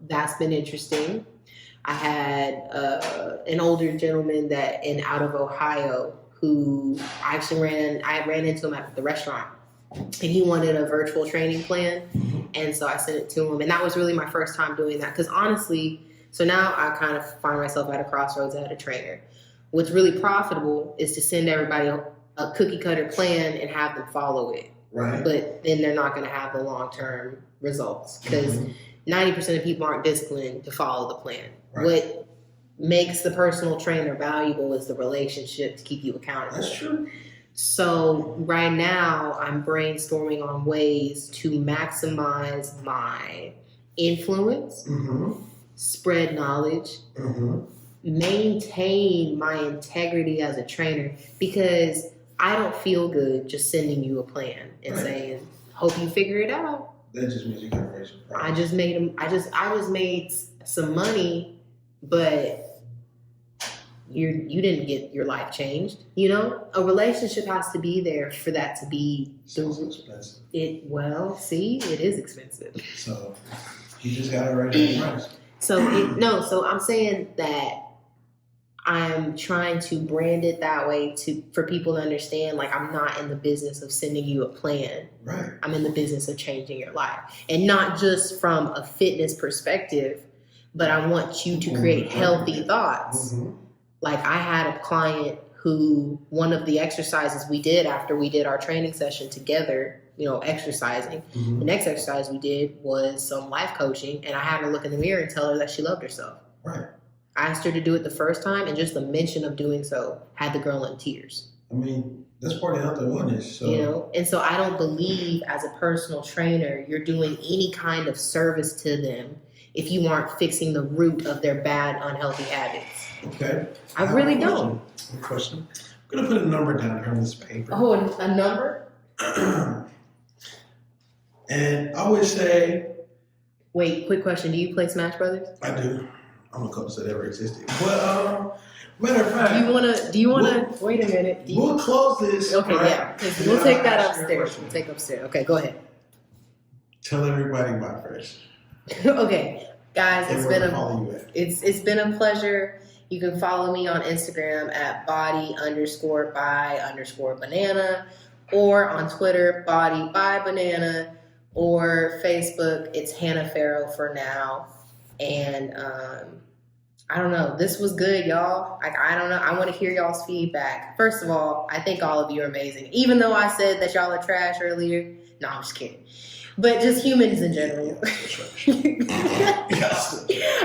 [SPEAKER 2] That's been interesting. I had an older gentleman out of Ohio who I ran into him at the restaurant, and he wanted a virtual training plan. And so I sent it to him, and that was really my first time doing that. Because honestly, so now I kind of find myself at a crossroads at a trainer. What's really profitable is to send everybody a cookie cutter plan and have them follow it.
[SPEAKER 1] Right.
[SPEAKER 2] But then they're not going to have the long-term results because 90% of people aren't disciplined to follow the plan.
[SPEAKER 1] Right.
[SPEAKER 2] makes the personal trainer valuable is the relationship to keep you accountable.
[SPEAKER 1] That's true.
[SPEAKER 2] So right now I'm brainstorming on ways to maximize my influence, spread knowledge, maintain my integrity as a trainer, because I don't feel good just sending you a plan and saying, hope you figure it out.
[SPEAKER 1] That just means you gotta raise your price.
[SPEAKER 2] I just made some money, but you didn't get your life changed. You know, a relationship has to be there for that to be.
[SPEAKER 1] So expensive.
[SPEAKER 2] It is expensive.
[SPEAKER 1] So you just gotta raise your price.
[SPEAKER 2] So I'm saying that I'm trying to brand it that way for people to understand, like, I'm not in the business of sending you a plan.
[SPEAKER 1] Right.
[SPEAKER 2] I'm in the business of changing your life. And not just from a fitness perspective, but I want you to create healthy thoughts. Like, I had a client who, one of the exercises we did after we did our training session together, you know, exercising, the next exercise we did was some life coaching, and I had her look in the mirror and tell her that she loved herself.
[SPEAKER 1] Right.
[SPEAKER 2] I asked her to do it the first time, and just the mention of doing so had the girl in tears.
[SPEAKER 1] I mean, that's part of health and wellness. So.
[SPEAKER 2] You know, and so I don't believe as a personal trainer you're doing any kind of service to them if you aren't fixing the root of their bad, unhealthy habits.
[SPEAKER 1] Okay.
[SPEAKER 2] I really don't.
[SPEAKER 1] Good question. I'm gonna put a number down here on this paper.
[SPEAKER 2] Oh, a number?
[SPEAKER 1] And I would say.
[SPEAKER 2] Wait, quick question. Do you play Smash Brothers?
[SPEAKER 1] I do. I'm the coolest that ever existed. But matter of fact,
[SPEAKER 2] do you wanna wait a minute?
[SPEAKER 1] We'll close this.
[SPEAKER 2] Okay,
[SPEAKER 1] right?
[SPEAKER 2] yeah. Because we'll take that upstairs. We'll take upstairs. Okay, go ahead.
[SPEAKER 1] Tell everybody bye first.
[SPEAKER 2] Okay, guys,
[SPEAKER 1] And where to follow you at.
[SPEAKER 2] it's been a pleasure. You can follow me on Instagram at body_by_banana, or on Twitter, body_by_banana, or Facebook, it's Hannah Farrow for now. And I don't know. This was good, y'all. Like, I don't know. I want to hear y'all's feedback. First of all, I think all of you are amazing. Even though I said that y'all are trash earlier. No, I'm just kidding. But just humans in general.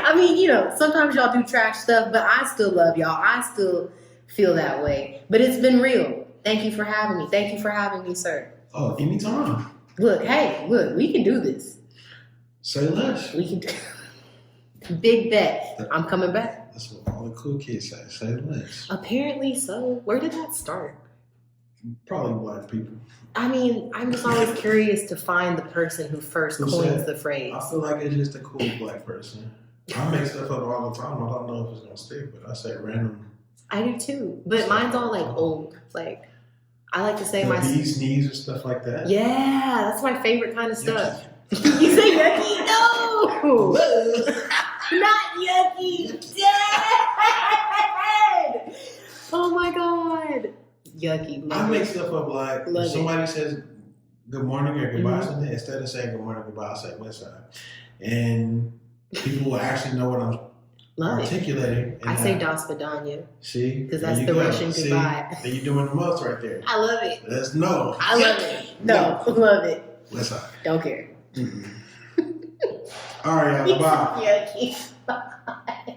[SPEAKER 2] I mean, you know, sometimes y'all do trash stuff, but I still love y'all. I still feel that way. But it's been real. Thank you for having me. Thank you for having me, sir.
[SPEAKER 1] Oh, anytime.
[SPEAKER 2] Look, we can do this.
[SPEAKER 1] Say less.
[SPEAKER 2] We can do Big bet. I'm coming back.
[SPEAKER 1] That's what all the cool kids say. Say less.
[SPEAKER 2] Apparently so. Where did that start?
[SPEAKER 1] Probably black people.
[SPEAKER 2] I mean, I'm just always curious to find the person who first coins the phrase.
[SPEAKER 1] I feel like it's just a cool black person. I make stuff up all the time. I don't know if it's gonna stick, but I say random.
[SPEAKER 2] I do too, but mine's all like old. Like, I like to say
[SPEAKER 1] the
[SPEAKER 2] my
[SPEAKER 1] bee's knees and stuff like that.
[SPEAKER 2] Yeah, that's my favorite kind of stuff. You say yucky? No, not yucky. Dead. Oh my god, yucky.
[SPEAKER 1] I make stuff up like if somebody says good morning or goodbye, something, instead of saying good morning, goodbye, I say west side, and people will actually know what I'm articulating.
[SPEAKER 2] I say das vidanya.
[SPEAKER 1] See,
[SPEAKER 2] because that's the Russian goodbye.
[SPEAKER 1] Then you're doing the most right there.
[SPEAKER 2] I love it.
[SPEAKER 1] Let's know.
[SPEAKER 2] I love it. No, love it.
[SPEAKER 1] West side.
[SPEAKER 2] Don't care.
[SPEAKER 1] All right, y'all. Bye.
[SPEAKER 2] Yucky. Bye.